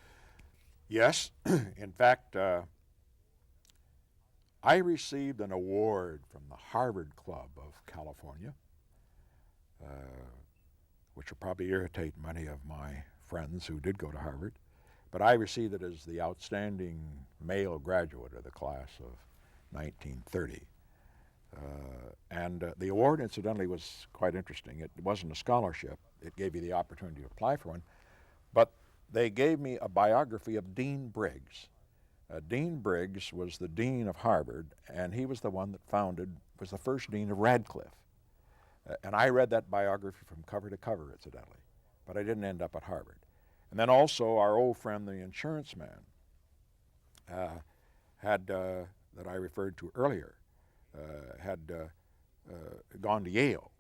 Yes. In fact, I received an award from the Harvard Club of California, which will probably irritate many of my friends who did go to Harvard, but I received it as the outstanding male graduate of the class of 1930. And the award, incidentally, was quite interesting. It wasn't a scholarship. It gave you the opportunity to apply for one. But they gave me a biography of Dean Briggs. Dean Briggs was the dean of Harvard, and he was the one that was the first dean of Radcliffe. And I read that biography from cover to cover, incidentally, but I didn't end up at Harvard. And then also our old friend, the insurance man, that I referred to earlier, had gone to Yale,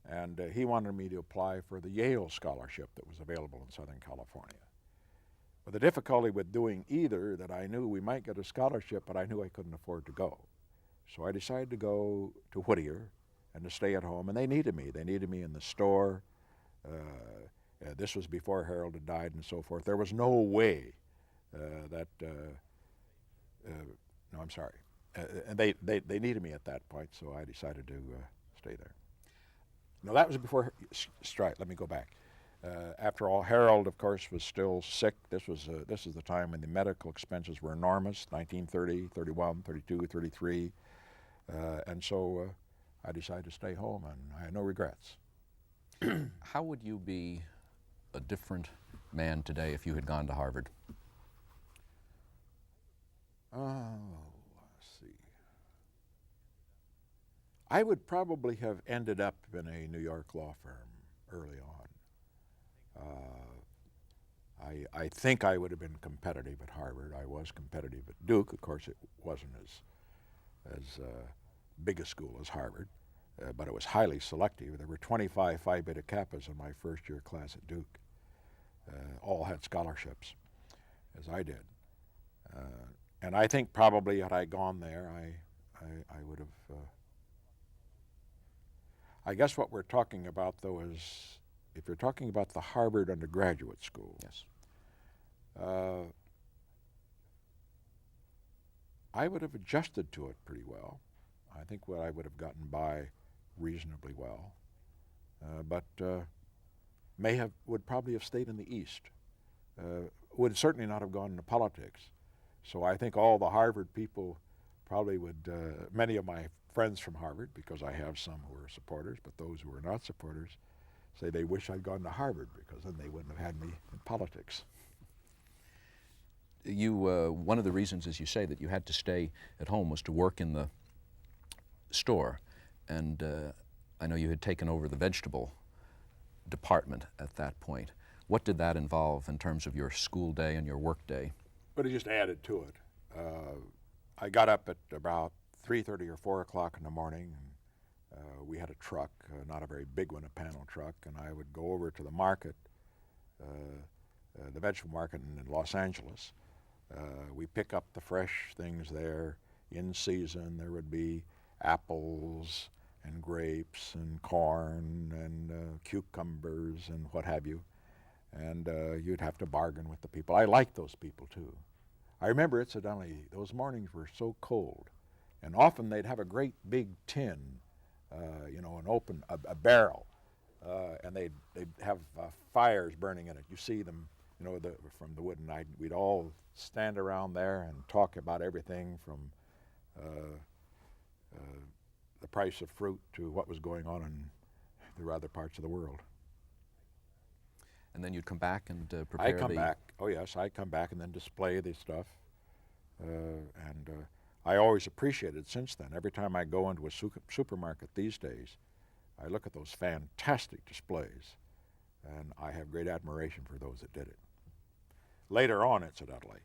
and he wanted me to apply for the Yale scholarship that was available in Southern California. But the difficulty with doing either, that I knew we might get a scholarship, but I knew I couldn't afford to go. So I decided to go to Whittier and to stay at home, and they needed me. They needed me in the store. This was before Harold had died and so forth. There was no way no, I'm sorry. And they needed me at that point, so I decided to stay there. No, that was before strike. Let me go back. After all, Harold, of course, was still sick. This is the time when the medical expenses were enormous, 1930, 31, 32, 33. And so I decided to stay home, and I had no regrets. How would you be a different man today if you had gone to Harvard? Oh, let's see. I would probably have ended up in a New York law firm early on. I think I would have been competitive at Harvard. I was competitive at Duke. Of course, it wasn't as big a school as Harvard, but it was highly selective. There were 25 Phi Beta Kappas in my first year class at Duke. All had scholarships, as I did. And I think probably had I gone there, I would have. I guess what we're talking about, though, is if you're talking about the Harvard undergraduate school. Yes. I would have adjusted to it pretty well. I think I would have gotten by reasonably well, but would probably have stayed in the East. Would certainly not have gone into politics. So I think all the Harvard people probably would, many of my friends from Harvard, because I have some who are supporters, but those who are not supporters, say they wish I'd gone to Harvard because then they wouldn't have had me in politics. One of the reasons, as you say, that you had to stay at home was to work in the store. And I know you had taken over the vegetable department at that point. What did that involve in terms of your school day and your work day? But it just added to it. I got up at about 3:30 or 4 o'clock in the morning, and we had a truck, not a very big one, a panel truck, and I would go over to the market, the vegetable market in Los Angeles. We pick up the fresh things there in season. There would be apples and grapes and corn and cucumbers and what have you. And you'd have to bargain with the people. I liked those people too. I remember, incidentally, those mornings were so cold, and often they'd have a great big tin, a barrel, and they'd have fires burning in it. You see them, from the wood, and we'd all stand around there and talk about everything from the price of fruit to what was going on in the other parts of the world. And then you'd come back and prepare I come back. Oh yes, I come back and then display the stuff, and I always appreciated since then. Every time I go into a supermarket these days, I look at those fantastic displays, and I have great admiration for those that did it. Later on, incidentally,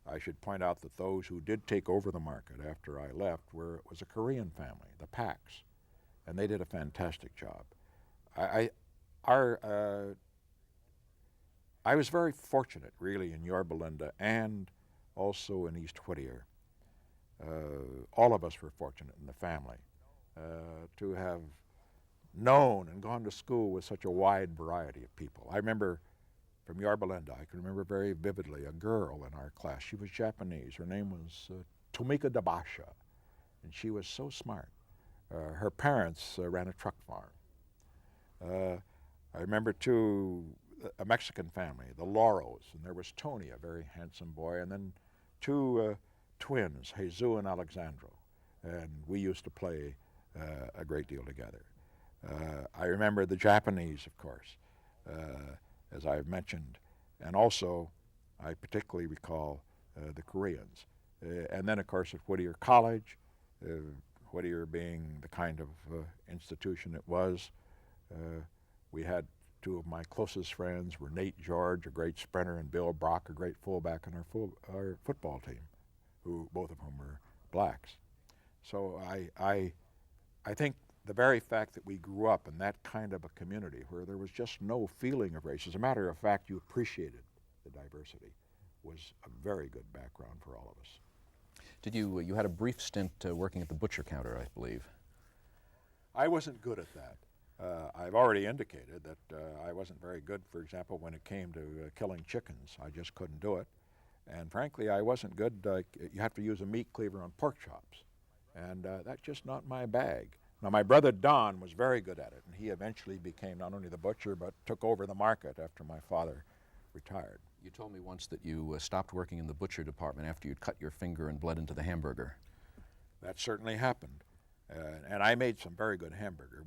I should point out that those who did take over the market after I left was a Korean family, the Packs, and they did a fantastic job. I was very fortunate, really, in Yorba Linda and also in East Whittier. All of us were fortunate in the family to have known and gone to school with such a wide variety of people. I remember from Yorba Linda, I can remember very vividly a girl in our class. She was Japanese. Her name was Tomika Dabasha, and she was so smart. Her parents ran a truck farm. I remember, too, a Mexican family, the Lauros, and there was Tony, a very handsome boy, and then two twins, Jesus and Alexandro, and we used to play a great deal together. I remember the Japanese, of course, as I've mentioned, and also I particularly recall the Koreans. And then, of course, at Whittier College, Whittier being the kind of institution it was, we had two of my closest friends were Nate George, a great sprinter, and Bill Brock, a great fullback in our football team, who both of whom were blacks. So I think the very fact that we grew up in that kind of a community where there was just no feeling of race, as a matter of fact, you appreciated the diversity, was a very good background for all of us. Did you had a brief stint working at the butcher counter, I believe. I wasn't good at that. I've already indicated that I wasn't very good, for example, when it came to killing chickens. I just couldn't do it. And frankly, I wasn't good. You have to use a meat cleaver on pork chops. And that's just not my bag. Now, my brother Don was very good at it, and he eventually became not only the butcher, but took over the market after my father retired. You told me once that you stopped working in the butcher department after you'd cut your finger and bled into the hamburger. That certainly happened. And I made some very good hamburger.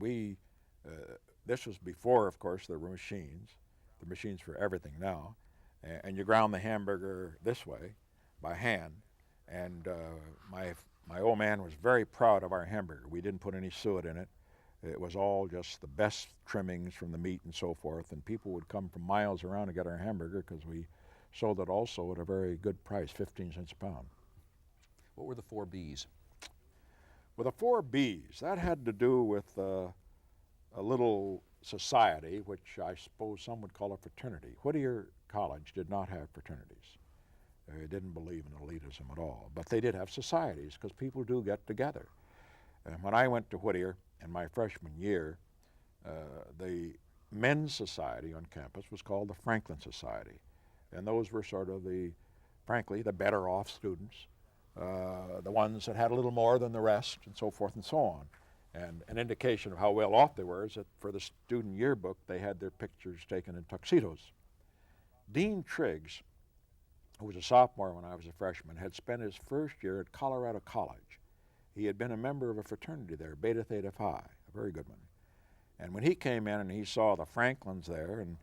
This was before, of course, there were machines. The machines for everything now. And you ground the hamburger this way, by hand. And my old man was very proud of our hamburger. We didn't put any suet in it. It was all just the best trimmings from the meat and so forth. And people would come from miles around to get our hamburger because we sold it also at a very good price, 15 cents a pound. What were the 4 Bs? Well, the 4 Bs, that had to do with a little society, which I suppose some would call a fraternity. Whittier College did not have fraternities. They didn't believe in elitism at all. But they did have societies because people do get together. And when I went to Whittier in my freshman year, the men's society on campus was called the Franklin Society. And those were sort of frankly, the better off students, the ones that had a little more than the rest, and so forth and so on. And an indication of how well off they were is that for the student yearbook, they had their pictures taken in tuxedos. Dean Triggs, who was a sophomore when I was a freshman, had spent his first year at Colorado College. He had been a member of a fraternity there, Beta Theta Phi, a very good one. And when he came in and he saw the Franklins there, and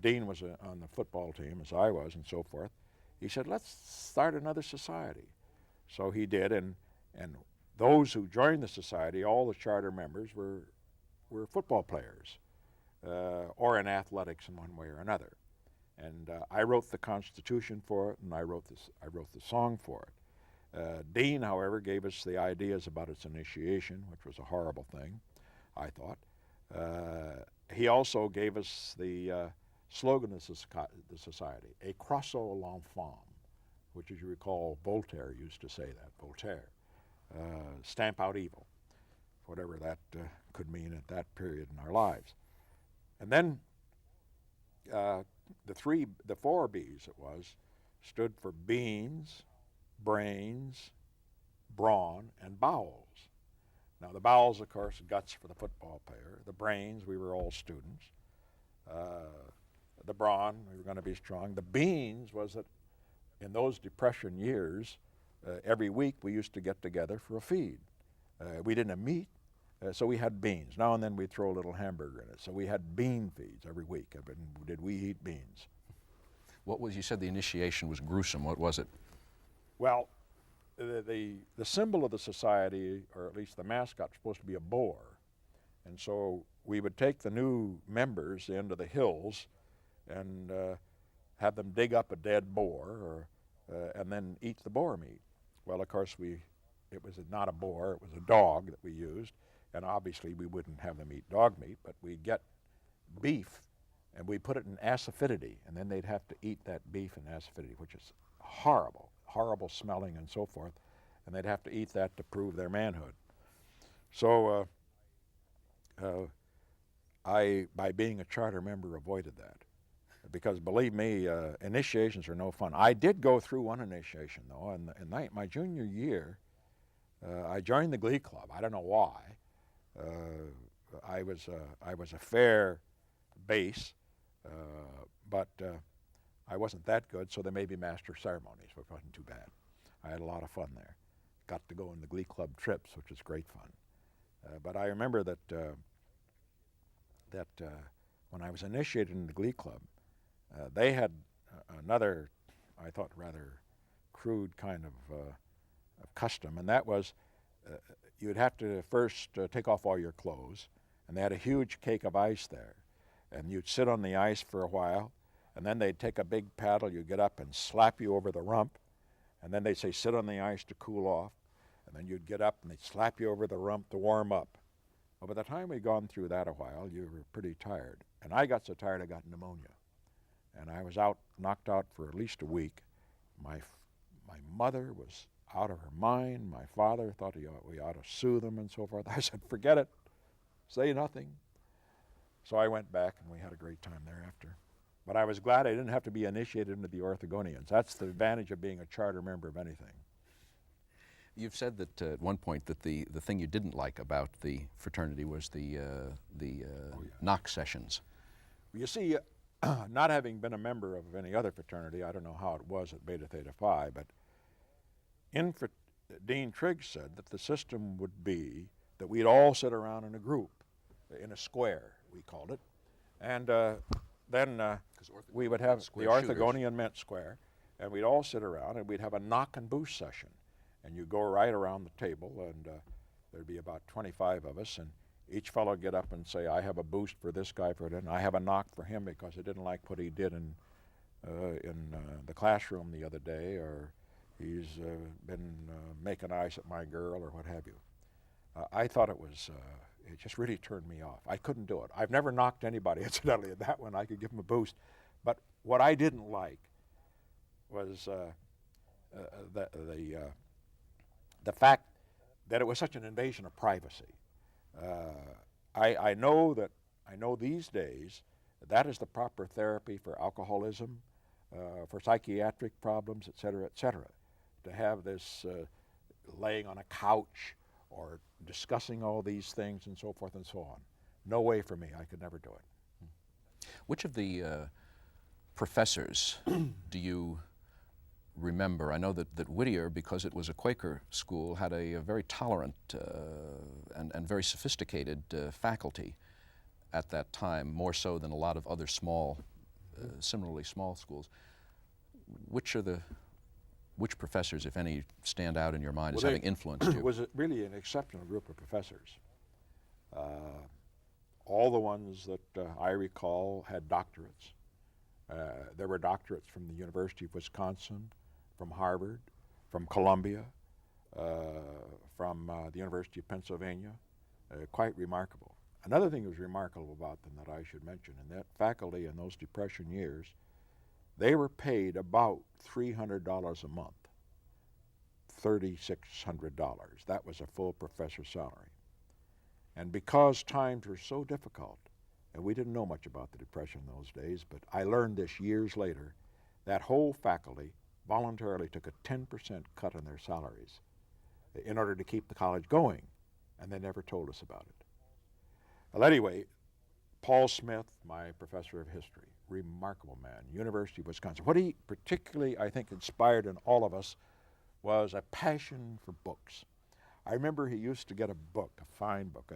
Dean was on the football team, as I was, and so forth, he said, let's start another society. So he did, and those who joined the society, all the charter members, were football players or in athletics in one way or another. And I wrote the Constitution for it, and I wrote the song for it. Dean, however, gave us the ideas about its initiation, which was a horrible thing, I thought. He also gave us the slogan of the society, a crosso l'enfant, which, as you recall, Voltaire used to say that, Voltaire. Stamp out evil, whatever that could mean at that period in our lives. And then the 4 B's it was, stood for beans, brains, brawn, and bowels. Now the bowels, of course, guts for the football player. The brains, we were all students. The brawn, we were going to be strong. The beans was that in those Depression years, every week we used to get together for a feed. We didn't have meat, so we had beans. Now and then we'd throw a little hamburger in it. So we had bean feeds every week. Did we eat beans? You said the initiation was gruesome. What was it? Well, the symbol of the society, or at least the mascot, was supposed to be a boar. And so we would take the new members into the hills and have them dig up a dead boar or and then eat the boar meat. Well, of course, it was not a boar, it was a dog that we used, and obviously we wouldn't have them eat dog meat, but we'd get beef and we put it in acidity, and then they'd have to eat that beef in acidity, which is horrible, horrible smelling and so forth, and they'd have to eat that to prove their manhood. So I, by being a charter member, avoided that. Because believe me, initiations are no fun. I did go through one initiation, though. In my junior year, I joined the Glee Club. I don't know why. I was a fair base, but I wasn't that good, so they made me master of ceremonies, which wasn't too bad. I had a lot of fun there. Got to go on the Glee Club trips, which was great fun. But I remember that when I was initiated in the Glee Club, they had another, I thought, rather crude kind of custom, and that was you'd have to first take off all your clothes, and they had a huge cake of ice there, and you'd sit on the ice for a while, and then they'd take a big paddle, you'd get up and slap you over the rump, and then they'd say sit on the ice to cool off, and then you'd get up and they'd slap you over the rump to warm up. Well, by the time we'd gone through that a while, you were pretty tired, and I got so tired I got pneumonia. And I was knocked out for at least a week. My mother was out of her mind. My father thought we ought to sue them and so forth. I said, forget it. Say nothing. So I went back, and we had a great time thereafter. But I was glad I didn't have to be initiated into the Orthogonians. That's the advantage of being a charter member of anything. You've said that at one point that the thing you didn't like about the fraternity was the knock sessions. You see, not having been a member of any other fraternity, I don't know how it was at Beta Theta Phi, but Dean Trigg said that the system would be that we'd all sit around in a group, in a square, we called it, and then we would have the Orthogonian meant square, and we'd all sit around, and we'd have a knock and boost session, and you go right around the table, and there'd be about 25 of us, and each fellow would get up and say, I have a boost for this guy for it, and I have a knock for him because I didn't like what he did in the classroom the other day, or he's been making eyes at my girl, or what have you. I thought it just really turned me off. I couldn't do it. I've never knocked anybody, incidentally, at that one. I could give them a boost. But what I didn't like was the fact that it was such an invasion of privacy. I know these days that is the proper therapy for alcoholism, for psychiatric problems, et cetera, to have this laying on a couch or discussing all these things and so forth and so on. No way for me. I could never do it. Which of the professors do you remember? I know that Whittier, because it was a Quaker school, had a very tolerant and very sophisticated faculty at that time, more so than a lot of other similarly small schools. Which professors, if any, stand out in your mind as having influenced you? It was really an exceptional group of professors. All the ones that I recall had doctorates. There were doctorates from the University of Wisconsin, from Harvard, from Columbia, from the University of Pennsylvania. Quite remarkable. Another thing that was remarkable about them that I should mention, and that faculty in those Depression years, they were paid about $300 a month, $3,600. That was a full professor salary. And because times were so difficult, and we didn't know much about the Depression in those days, but I learned this years later, that whole faculty voluntarily took a 10% cut in their salaries in order to keep the college going, and they never told us about it. Well, anyway, Paul Smith, my professor of history, remarkable man, University of Wisconsin. What he particularly, I think, inspired in all of us was a passion for books. I remember he used to get a book, a fine book,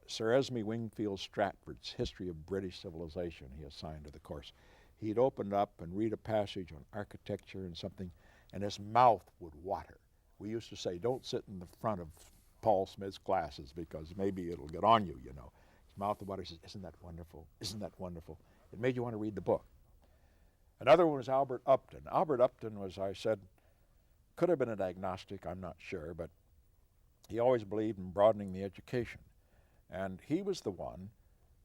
Sir Esme Wingfield Stratford's History of British Civilization he assigned to the course. He'd open up and read a passage on architecture and something, and his mouth would water. We used to say, don't sit in the front of Paul Smith's classes because maybe it'll get on you, you know. His mouth would water. He says, isn't that wonderful? Isn't that wonderful? It made you want to read the book. Another one was Albert Upton. Albert Upton was, I said, could have been an agnostic, I'm not sure, but he always believed in broadening the education. And he was the one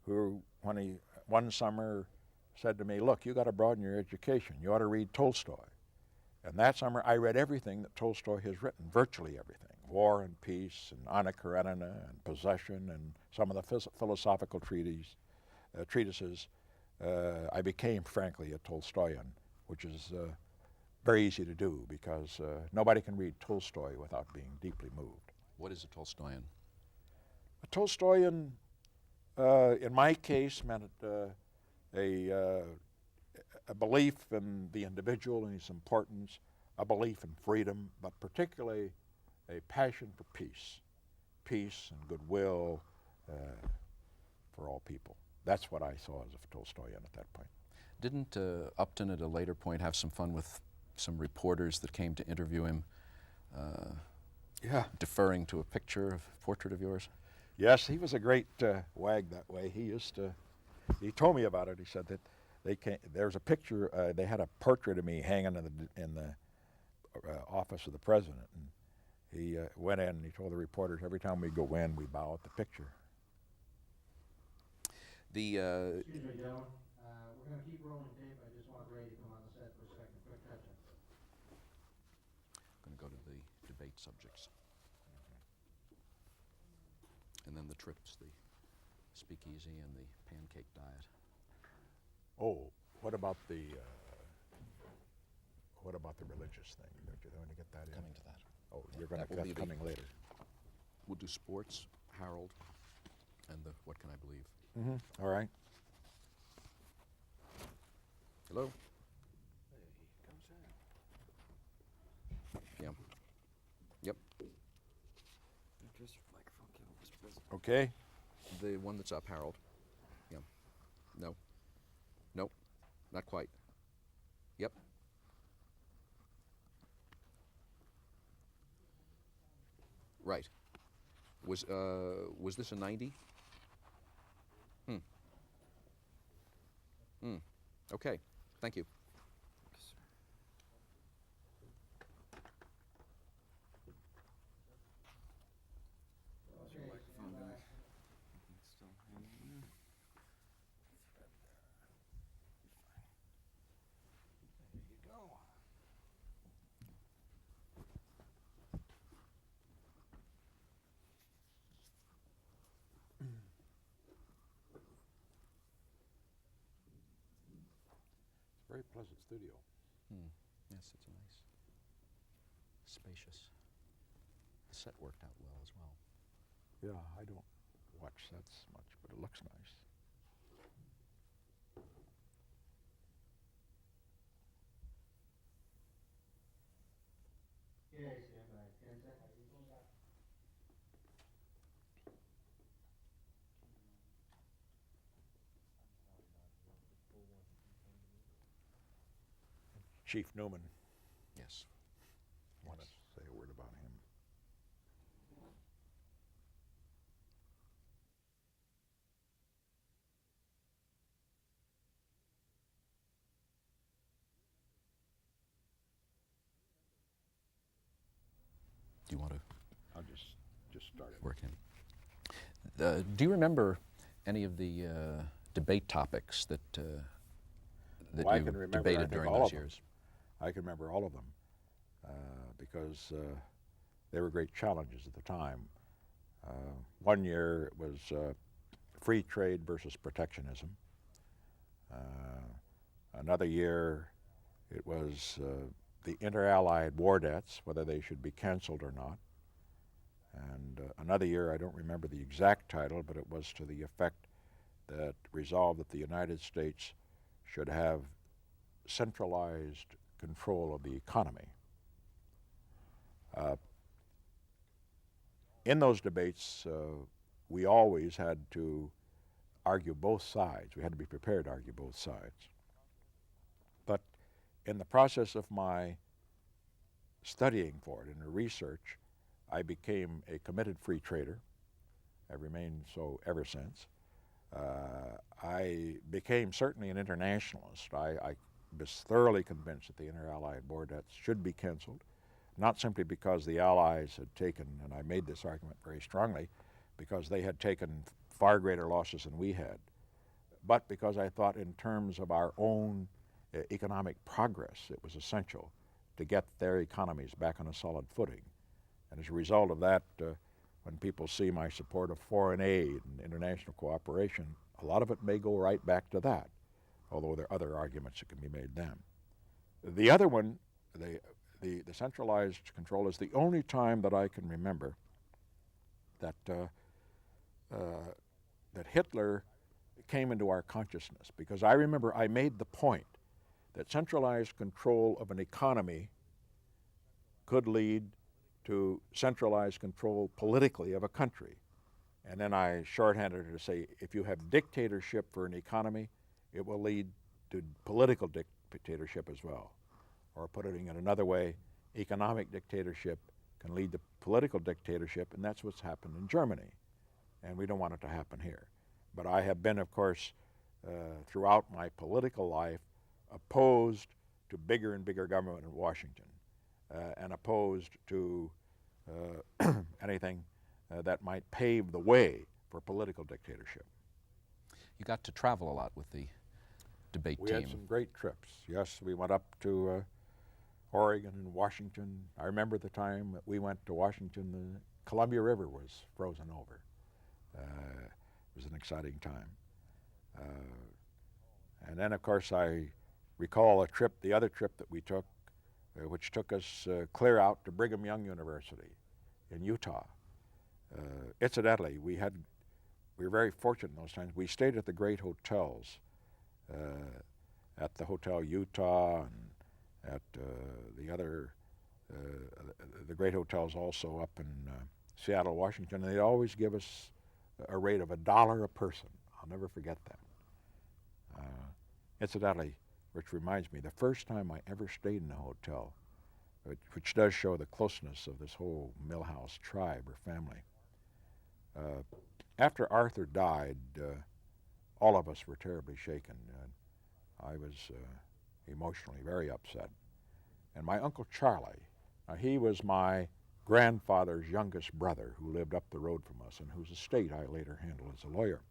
who, when he one summer said to me, look, you got to broaden your education. You ought to read Tolstoy. And that summer I read everything that Tolstoy has written, virtually everything. War and Peace, and Anna Karenina, and Possession, and some of the philosophical treatises. I became, frankly, a Tolstoyan, which is very easy to do because nobody can read Tolstoy without being deeply moved. What is a Tolstoyan? A Tolstoyan, in my case, meant a belief in the individual and his importance, a belief in freedom, but particularly a passion for peace and goodwill for all people. That's what I saw as a Tolstoyan at that point. Didn't Upton at a later point have some fun with some reporters that came to interview him, Yeah. deferring to a portrait of yours? Yes, he was a great wag that way. He told me about it. He said that there's a picture, they had a portrait of me hanging in the office of the president. And he went in and he told the reporters, every time we go in, we bow at the picture. Excuse me, gentlemen. We're going to keep rolling tape. I just want Ray to come on the set for a second. Quick touch-up. Going to go to the debate subjects. And then the trips, the speakeasy and the pancake diet. Oh, what about the religious thing? Don't you want to get that in? Coming to that. Oh, you're going That will to be coming later. We'll do sports, Harold, and the What Can I Believe? Mm-hmm. All right. Hello? Yeah. Yep. Okay. The one that's up, Harold. Yeah. No. Nope. Not quite. Yep. Right. Was this a 90? Okay. Thank you. Very pleasant studio. Yes, it's nice. Spacious. The set worked out well as well. Yeah, I don't watch sets much, but it looks nice. Okay, stand by. 10 seconds. Chief Newman, Yes. want to say a word about him? Do you want to I'll just start it. work in? Do you remember any of the debate topics that Well, I you can remember, I debated think, during all those of them. years? I can remember all of them because they were great challenges at the time. One year it was free trade versus protectionism. Another year it was the inter-allied war debts, whether they should be canceled or not. And another year, I don't remember the exact title, but it was to the effect that resolved that the United States should have centralized control of the economy. In those debates, we always had to argue both sides. We had to be prepared to argue both sides. But in the process of my studying for it, in the research, I became a committed free trader. I've remained so ever since. I became certainly an internationalist. I was thoroughly convinced that the inter-allied war debts should be canceled. not simply because the Allies had taken, and I made this argument very strongly, because they had taken far greater losses than we had, but because I thought in terms of our own economic progress, it was essential to get their economies back on a solid footing. And as a result of that, when people see my support of foreign aid and international cooperation, a lot of it may go right back to that, although there are other arguments that can be made then. The other one, the centralized control, is the only time that I can remember that that Hitler came into our consciousness, because I remember I made the point that centralized control of an economy could lead to centralized control politically of a country. And then I shorthanded it to say, if you have dictatorship for an economy, it will lead to political dictatorship as well. Or putting it another way, economic dictatorship can lead to political dictatorship, and that's what's happened in Germany. And we don't want it to happen here. But I have been, of course, throughout my political life, opposed to bigger and bigger government in Washington, and opposed to anything that might pave the way for political dictatorship. You got to travel a lot with the debate We team. had some great trips. Yes, we went up to Oregon and Washington. I remember the time that we went to Washington, the Columbia River was frozen over. It was an exciting time. And then, of course, I recall the other trip that we took, which took us clear out to Brigham Young University in Utah. Incidentally, we were very fortunate in those times. We stayed at the great hotels, at the Hotel Utah and at the great hotels also up in Seattle, Washington, and they'd always give us a rate of $1 a person. I'll never forget that. Incidentally, which reminds me, the first time I ever stayed in a hotel, which does show the closeness of this whole Millhouse tribe or family. After Arthur died, all of us were terribly shaken. I was emotionally very upset. And my Uncle Charlie, he was my grandfather's youngest brother who lived up the road from us and whose estate I later handled as a lawyer.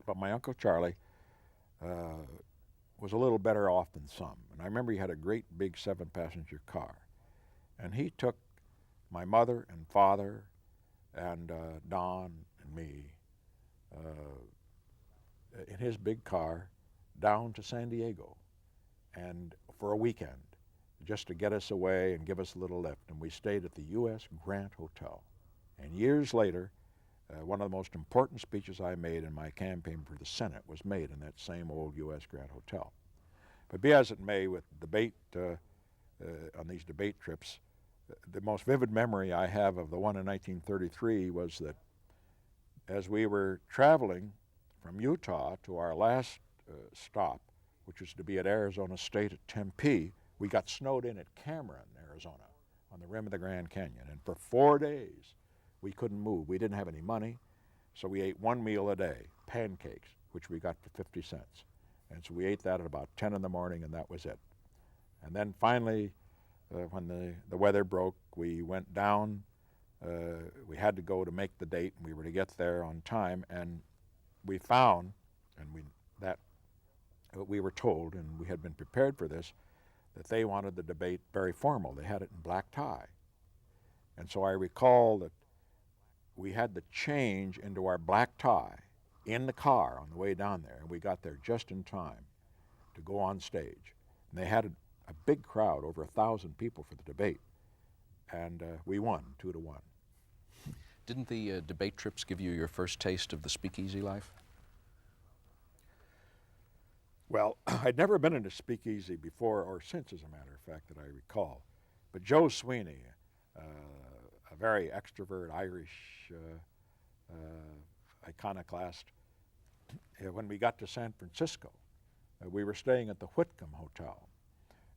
But my Uncle Charlie was a little better off than some. And I remember he had a great big 7-passenger car. And he took my mother and father and Don and me in his big car down to San Diego and for a weekend, just to get us away and give us a little lift. And we stayed at the U.S. Grant Hotel. And years later, one of the most important speeches I made in my campaign for the Senate was made in that same old U.S. Grant Hotel. But be as it may, with debate, on these debate trips, the most vivid memory I have of the one in 1933 was that as we were traveling from Utah to our last stop, which was to be at Arizona State at Tempe, we got snowed in at Cameron, Arizona, on the rim of the Grand Canyon. And for 4 days, we couldn't move. We didn't have any money, so we ate one meal a day, pancakes, which we got for 50 cents. And so we ate that at about 10 in the morning, and that was it. And then finally, when the weather broke, we went down. We had to go to make the date, and we were to get there on time. And we found, and we were told, and we had been prepared for this, that they wanted the debate very formal. They had it in black tie. And so I recall that we had to change into our black tie in the car on the way down there, and we got there just in time to go on stage. And they had a big crowd, over 1,000 people for the debate, and we won 2-1. Didn't the debate trips give you your first taste of the speakeasy life? Well, I'd never been in a speakeasy before or since, as a matter of fact, that I recall. But Joe Sweeney, a very extrovert Irish iconoclast, when we got to San Francisco, we were staying at the Whitcomb Hotel.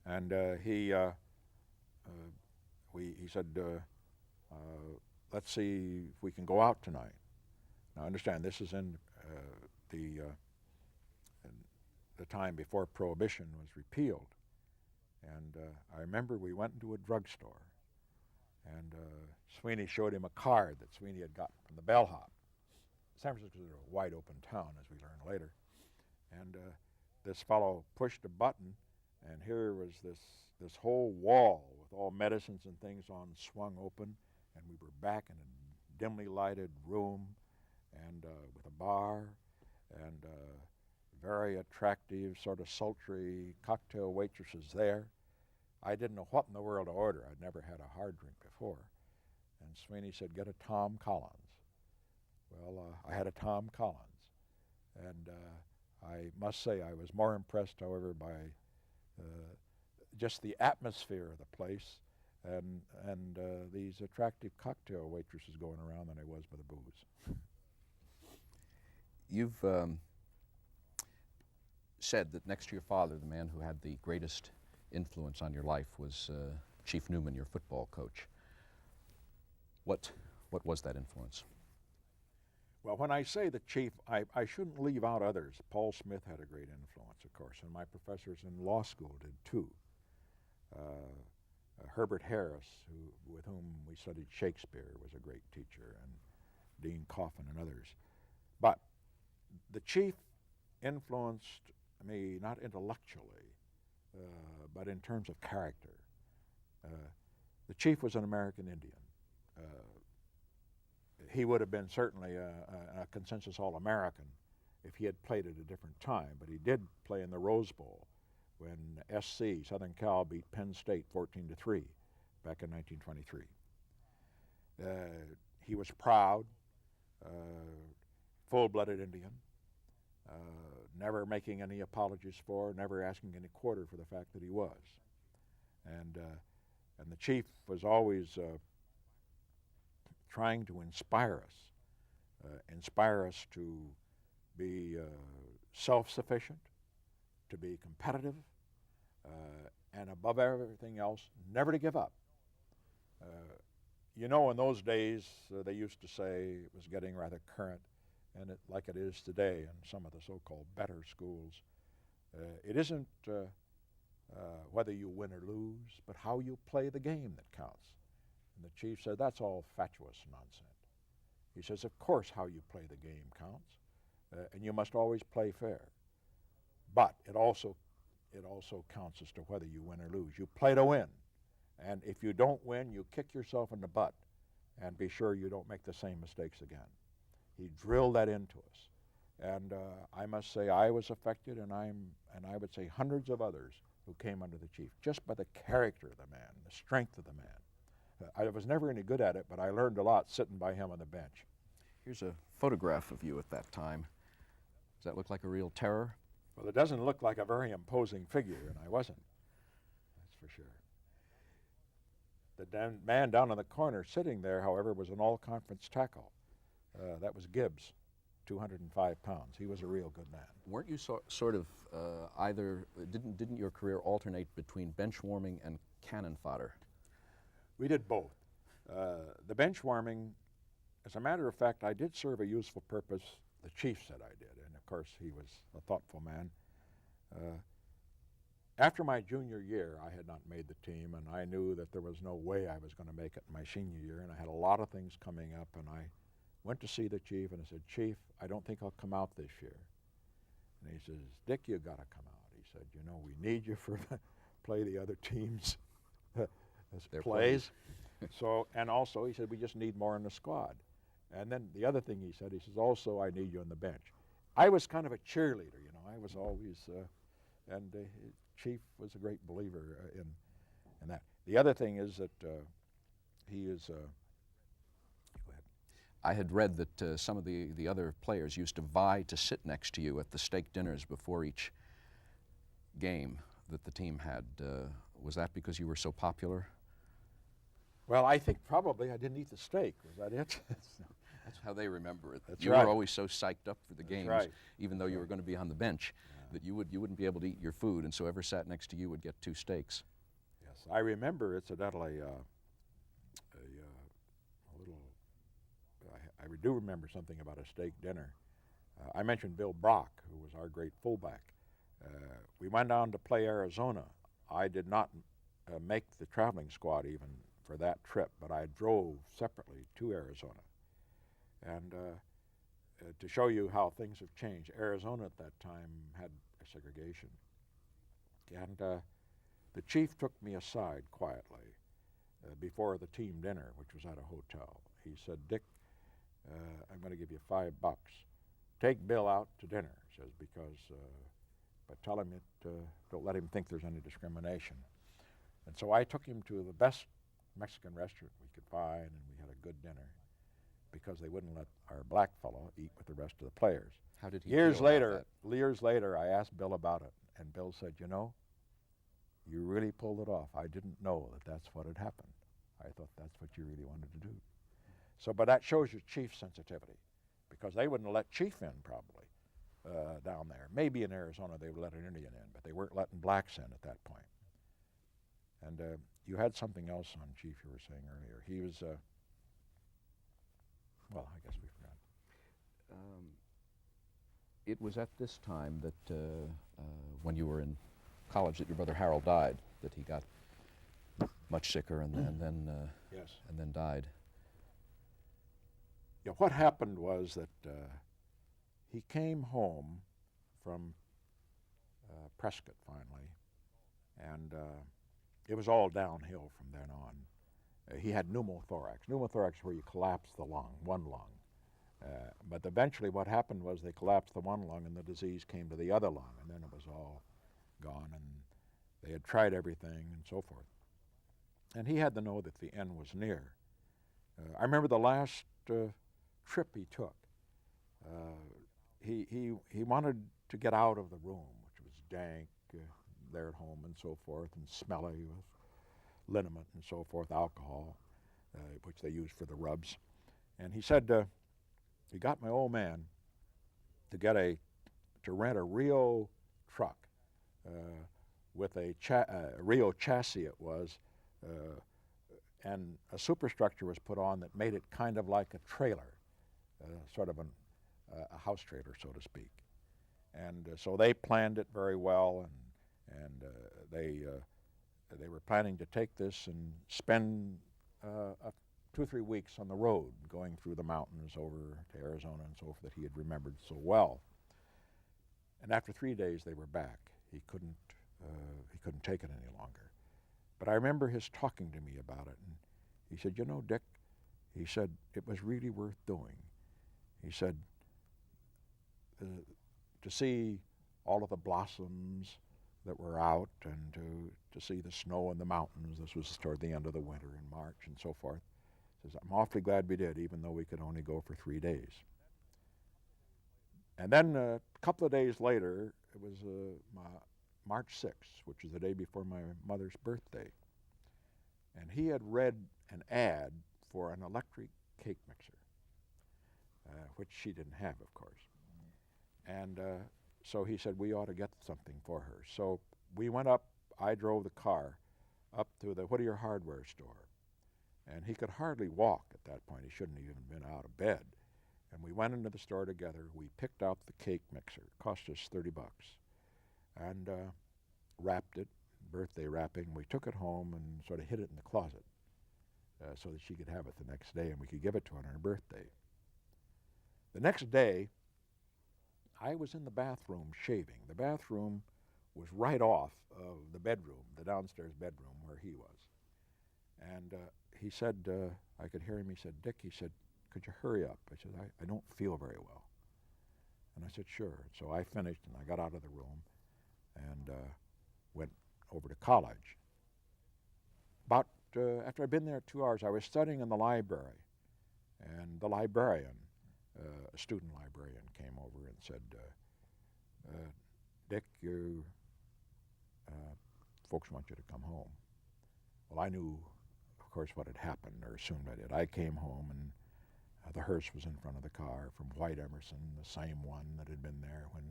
And he said, let's see if we can go out tonight. Now understand, this is in the time before Prohibition was repealed. And I remember we went into a drugstore, and Sweeney showed him a card that Sweeney had gotten from the bellhop. San Francisco was a wide open town, as we learned later. And this fellow pushed a button, and here was this whole wall with all medicines and things on swung open, and we were back in a dimly lighted room, and with a bar, and very attractive, sort of sultry cocktail waitresses there. I didn't know what in the world to order. I'd never had a hard drink before. And Sweeney said, "Get a Tom Collins." Well, I had a Tom Collins, and I must say I was more impressed, however, by just the atmosphere of the place and these attractive cocktail waitresses going around than I was by the booze. You've said that next to your father, the man who had the greatest influence on your life was Chief Newman, your football coach. What was that influence? Well, when I say the chief, I shouldn't leave out others. Paul Smith had a great influence, of course, and my professors in law school did too. Herbert Harris, with whom we studied Shakespeare, was a great teacher, and Dean Coffin and others. But the chief influenced me not intellectually, but in terms of character. The chief was an American Indian. He would have been certainly a consensus All-American if he had played at a different time, but he did play in the Rose Bowl when SC, Southern Cal, beat Penn State 14-3 back in 1923. He was proud, full-blooded Indian, never making any apologies for, never asking any quarter for the fact that he was. And the chief was always trying to inspire us to be self-sufficient, to be competitive, and above everything else, never to give up. You know, in those days, they used to say, it was getting rather current, and like it is today in some of the so-called better schools, it isn't whether you win or lose, but how you play the game that counts. And the chief said, that's all fatuous nonsense. He says, of course how you play the game counts, and you must always play fair. But it also counts as to whether you win or lose. You play to win, and if you don't win, you kick yourself in the butt and be sure you don't make the same mistakes again. He drilled that into us. And I must say I was affected, and I would say hundreds of others who came under the chief, just by the character of the man, the strength of the man. I was never any good at it, but I learned a lot sitting by him on the bench. Here's a photograph of you at that time. Does that look like a real terror? Well, it doesn't look like a very imposing figure, and I wasn't. That's for sure. The man down in the corner sitting there, however, was an all-conference tackle. That was Gibbs, 205 pounds. He was a real good man. Weren't you sort of either, didn't your career alternate between bench warming and cannon fodder? We did both. The bench warming, as a matter of fact, I did serve a useful purpose. The chief said I did, and of course he was a thoughtful man. After my junior year, I had not made the team, and I knew that there was no way I was going to make it in my senior year, and I had a lot of things coming up, and I went to see the chief, and I said, Chief, I don't think I'll come out this year. And he says, Dick, you got to come out. He said, you know, we need you for play the other teams as plays. So, and also, he said, we just need more in the squad. And then the other thing he said, also, I need you on the bench. I was kind of a cheerleader, you know. I was always, and Chief was a great believer in that. The other thing is that he is, go ahead. I had read that some of the other players used to vie to sit next to you at the steak dinners before each game that the team had. Was that because you were so popular? Well, I think probably I didn't eat the steak. Was that it? That's how they remember it. That's you right. were always so psyched up for the games, right. even though you were going to be on the bench, that you wouldn't be able to eat your food, and so whoever sat next to you would get 2 steaks. Yes, I remember, incidentally, I do remember something about a steak dinner. I mentioned Bill Brock, who was our great fullback. We went down to play Arizona I did not make the traveling squad even for that trip, but I drove separately to Arizona. And to show you how things have changed, Arizona at that time had a segregation. And the chief took me aside quietly before the team dinner, which was at a hotel. He said, Dick, I'm going to give you $5. Take Bill out to dinner, he says, because, but tell him it, don't let him think there's any discrimination. And so I took him to the best Mexican restaurant we could find, and we had a good dinner because they wouldn't let our black fellow eat with the rest of the players. How did he Years feel about later, that? years later, I asked Bill about it, and Bill said, you know, you really pulled it off. I didn't know that that's what had happened. I thought that's what you really wanted to do. So, but that shows your chief sensitivity, because they wouldn't let chief in probably down there. Maybe in Arizona they would let an Indian in, but they weren't letting blacks in at that point. And you had something else on Chief you were saying earlier. He was, well, I guess we forgot. It was at this time that when you were in college that your brother Harold died, that he got much sicker and Yes. and then died. Yeah, what happened was that he came home from Prescott finally, and it was all downhill from then on. He had pneumothorax. Pneumothorax is where you collapse the lung, one lung. But eventually what happened was they collapsed the one lung and the disease came to the other lung, and then it was all gone, and they had tried everything and so forth. And he had to know that the end was near. I remember the last trip he took. He wanted to get out of the room, which was dank there at home and so forth, and smelly with liniment and so forth, alcohol, which they used for the rubs. And he said he got my old man to rent a Rio truck with a Rio chassis it was, and a superstructure was put on that made it kind of like a trailer, sort of a house trailer, so to speak. And so they planned it very well, and they were planning to take this and spend 2 or 3 weeks on the road, going through the mountains over to Arizona and so forth that he had remembered so well. And after 3 days, they were back. He couldn't take it any longer. But I remember his talking to me about it, and he said, you know, Dick, he said, it was really worth doing. He said, to see all of the blossoms that were out and to see the snow in the mountains. This was toward the end of the winter in March and so forth. He says, I'm awfully glad we did, even though we could only go for 3 days. And then a couple of days later, it was March 6th, which is the day before my mother's birthday. And he had read an ad for an electric cake mixer, which she didn't have, of course. And so he said, we ought to get something for her. So we went up, I drove the car up to the Whittier hardware store. And he could hardly walk at that point. He shouldn't have even been out of bed. And we went into the store together. We picked out the cake mixer. It cost us $30. And wrapped it, birthday wrapping. We took it home and sort of hid it in the closet so that she could have it the next day and we could give it to her on her birthday. The next day, I was in the bathroom shaving. The bathroom was right off of the bedroom, the downstairs bedroom where he was. And he said, I could hear him, he said, Dick, he said, could you hurry up? I said, I don't feel very well. And I said, sure. So I finished and I got out of the room and went over to college. About after I'd been there 2 hours, I was studying in the library, and the librarian, a student librarian, came over and said, Dick, you folks want you to come home. Well, I knew, of course, what had happened, or assumed I did. I came home, and the hearse was in front of the car from White Emerson, the same one that had been there when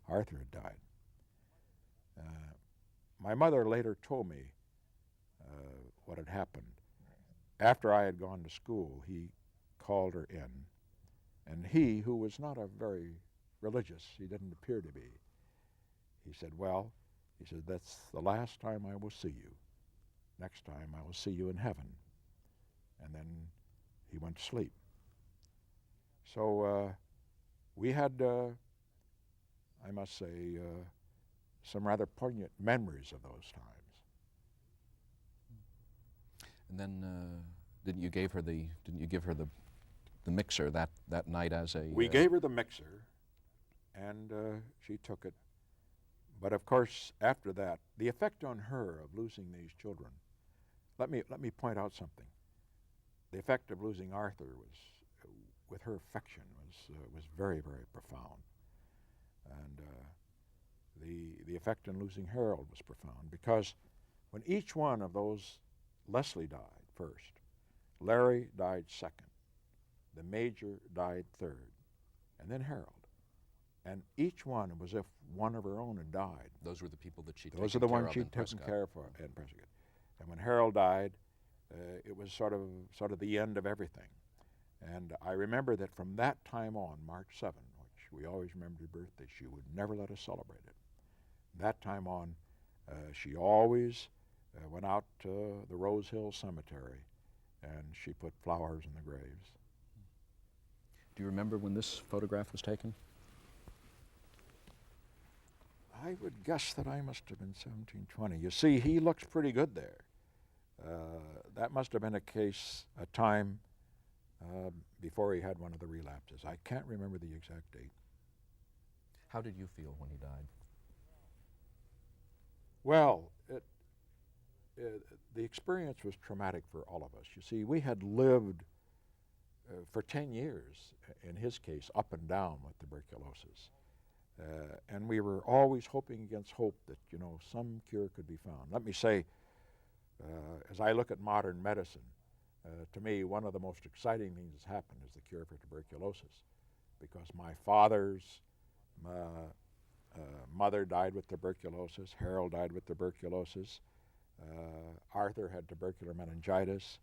Arthur had died. My mother later told me what had happened. After I had gone to school, he called her in, and he, who was not a very religious, he didn't appear to be, he said, well, He said, that's the last time I will see you. Next time I will see you in heaven. And then he went to sleep. So we had, I must say, some rather poignant memories of those times. And then didn't you give her the mixer that night as a? We gave her the mixer, and she took it. But of course, after that, the effect on her of losing these children. Let me point out something. The effect of losing Arthur was, with her affection, was very, very profound, and the effect in losing Harold was profound, because when each one of those, Leslie died first, Larry died second, the major died third, and then Harold. And each one was as if one of her own had died. Those were the people that she'd Those taken are the care ones of she'd in taken Prescott. care of in Prescott. And when Harold died, it was sort of the end of everything. And I remember that from that time on, March 7, which we always remembered her birthday, she would never let us celebrate it. That time on, she always went out to the Rose Hill Cemetery, and she put flowers in the graves. Do you remember when this photograph was taken? I would guess that I must have been 1720. You see, he looks pretty good there. That must have been a time before he had one of the relapses. I can't remember the exact date. How did you feel when he died? Well, the experience was traumatic for all of us. You see, we had lived for 10 years, in his case, up and down with tuberculosis. And we were always hoping against hope that, some cure could be found. Let me say, as I look at modern medicine, to me, one of the most exciting things that's happened is the cure for tuberculosis, because my father's mother died with tuberculosis, Harold died with tuberculosis, Arthur had tubercular meningitis,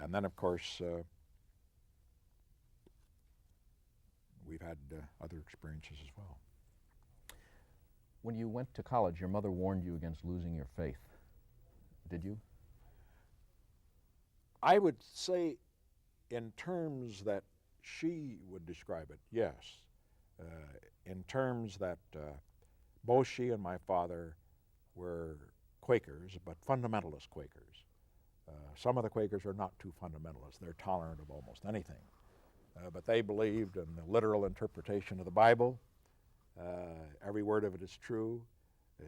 and then, of course, we've had other experiences as well. When you went to college, your mother warned you against losing your faith. Did you? I would say, in terms that she would describe it, yes. In terms that both she and my father were Quakers, but fundamentalist Quakers. Some of the Quakers are not too fundamentalist. They're tolerant of almost anything. But they believed in the literal interpretation of the Bible. Every word of it is true,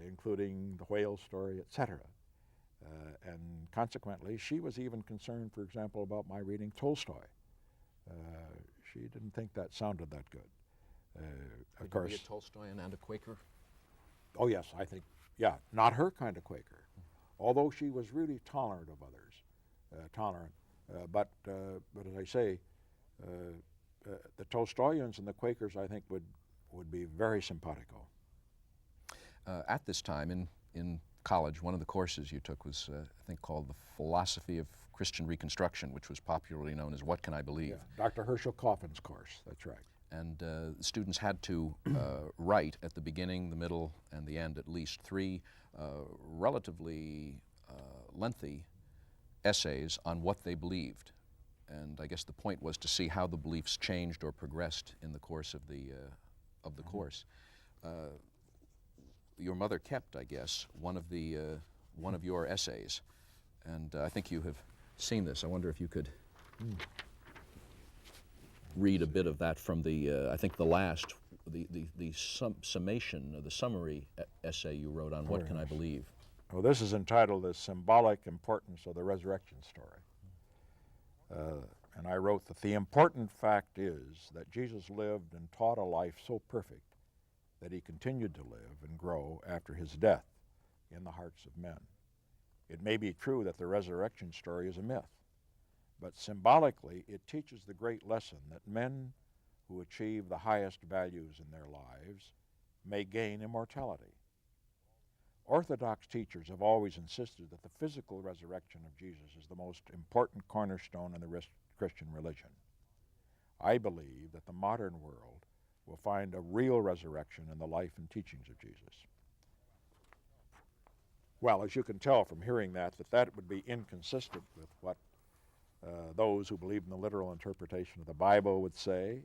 including the whale story, etc. And consequently, she was even concerned, for example, about my reading Tolstoy. She didn't think that sounded that good. Of course, Did you be a Tolstoyan and a Quaker? Oh yes, I think, yeah, not her kind of Quaker, although she was really tolerant of others, but as I say, the Tolstoyans and the Quakers, I think, would be very simpatico. At this time in college, one of the courses you took was, I think, called the Philosophy of Christian Reconstruction, which was popularly known as What Can I Believe? Yeah, Dr. Herschel Coffin's course, that's right. And students had to write at the beginning, the middle, and the end at least 3 relatively lengthy essays on what they believed. And I guess the point was to see how the beliefs changed or progressed in the course of the course. Your mother kept, I guess, one of your essays, and I think you have seen this. I wonder if you could read a bit of that from the I think the last summation, the summary essay you wrote on What Can I Believe? Well, this is entitled The Symbolic Importance of the Resurrection Story. And I wrote that the important fact is that Jesus lived and taught a life so perfect that he continued to live and grow after his death in the hearts of men. It may be true that the resurrection story is a myth, but symbolically it teaches the great lesson that men who achieve the highest values in their lives may gain immortality. Orthodox teachers have always insisted that the physical resurrection of Jesus is the most important cornerstone in the Christian religion. I believe that the modern world will find a real resurrection in the life and teachings of Jesus. Well, as you can tell from hearing that would be inconsistent with what those who believe in the literal interpretation of the Bible would say,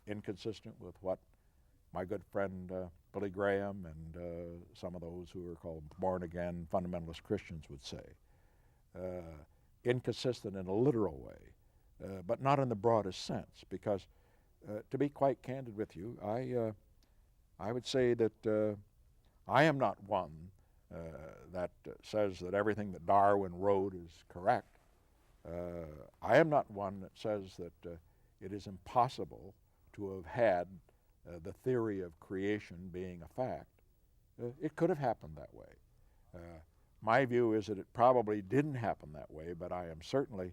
inconsistent with what my good friend Billy Graham and some of those who are called born-again fundamentalist Christians would say. Inconsistent in a literal way, but not in the broadest sense, because to be quite candid with you, I would say that I am not one that says that everything that Darwin wrote is correct. I am not one that says that it is impossible to have had the theory of creation being a fact. It could have happened that way. My view is that it probably didn't happen that way, but I am certainly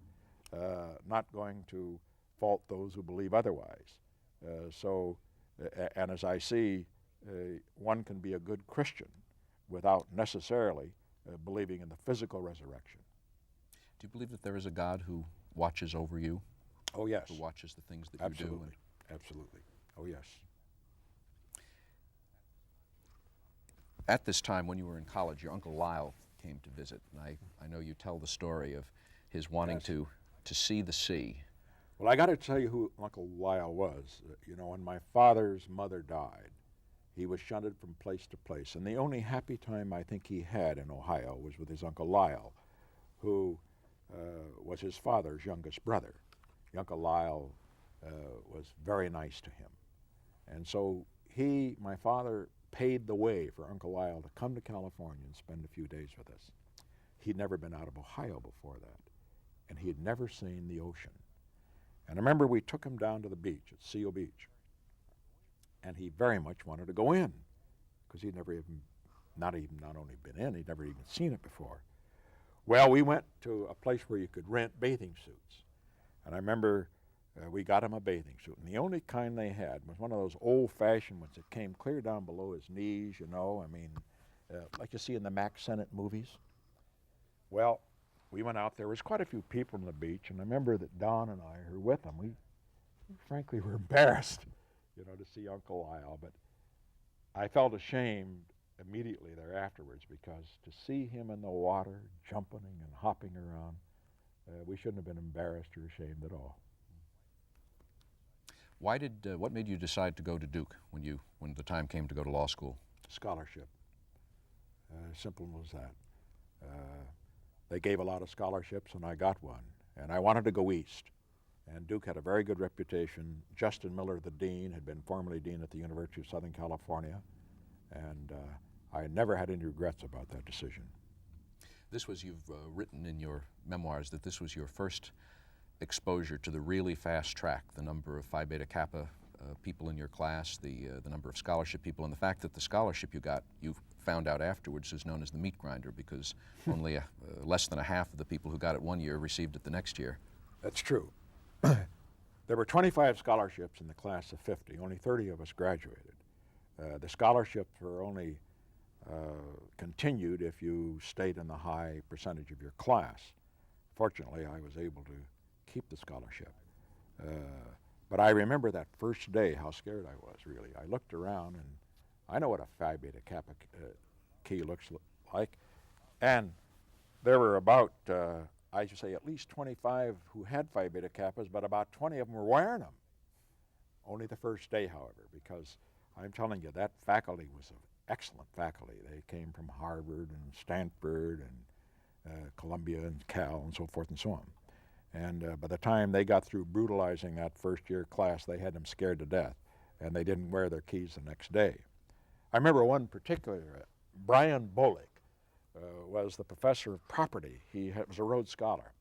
not going to fault those who believe otherwise. And as I see, one can be a good Christian without necessarily believing in the physical resurrection. Do you believe that there is a God who watches over you? Oh, yes. Who watches the things that Absolutely. you do? Absolutely. Oh, yes. At this time, when you were in college, your Uncle Lyle came to visit, and I know you tell the story of his wanting Yes. to see the sea. Well, I got to tell you who Uncle Lyle was. When my father's mother died, he was shunted from place to place, and the only happy time I think he had in Ohio was with his Uncle Lyle, who was his father's youngest brother. Uncle Lyle was very nice to him. And so my father paid the way for Uncle Lyle to come to California and spend a few days with us. He'd never been out of Ohio before that, and he had never seen the ocean. And I remember we took him down to the beach at Seal Beach, and he very much wanted to go in, because he'd never even, not only been in, he'd never even seen it before. Well, we went to a place where you could rent bathing suits, and I remember we got him a bathing suit, and the only kind they had was one of those old-fashioned ones that came clear down below his knees, like you see in the Mack Sennett movies. Well, we went out there. There was quite a few people on the beach, and I remember that Don and I were with him. We frankly were embarrassed, to see Uncle Lyle, but I felt ashamed immediately there afterwards, because to see him in the water, jumping and hopping around, we shouldn't have been embarrassed or ashamed at all. What made you decide to go to Duke when the time came to go to law school? Scholarship. Simple as that. They gave a lot of scholarships, and I got one. And I wanted to go east. And Duke had a very good reputation. Justin Miller, the dean, had been formerly dean at the University of Southern California. And I never had any regrets about that decision. You've written in your memoirs that this was your first exposure to the really fast track, the number of Phi Beta Kappa people in your class, the number of scholarship people, and the fact that the scholarship you found out afterwards is known as the meat grinder, because only less than a half of the people who got it one year received it the next year. That's true. There were 25 scholarships in the class of 50. Only 30 of us graduated. The scholarships were only continued if you stayed in the high percentage of your class. Fortunately, I was able to keep the scholarship. But I remember that first day, how scared I was, really. I looked around, and I know what a Phi Beta Kappa key looks like. And there were about, I should say, at least 25 who had Phi Beta Kappas, but about 20 of them were wearing them. Only the first day, however, because I'm telling you, that faculty was an excellent faculty. They came from Harvard and Stanford and Columbia and Cal and so forth and so on. And by the time they got through brutalizing that first-year class, they had them scared to death, and they didn't wear their keys the next day. I remember one particular, Brian Bolick was the professor of property. He was a Rhodes Scholar.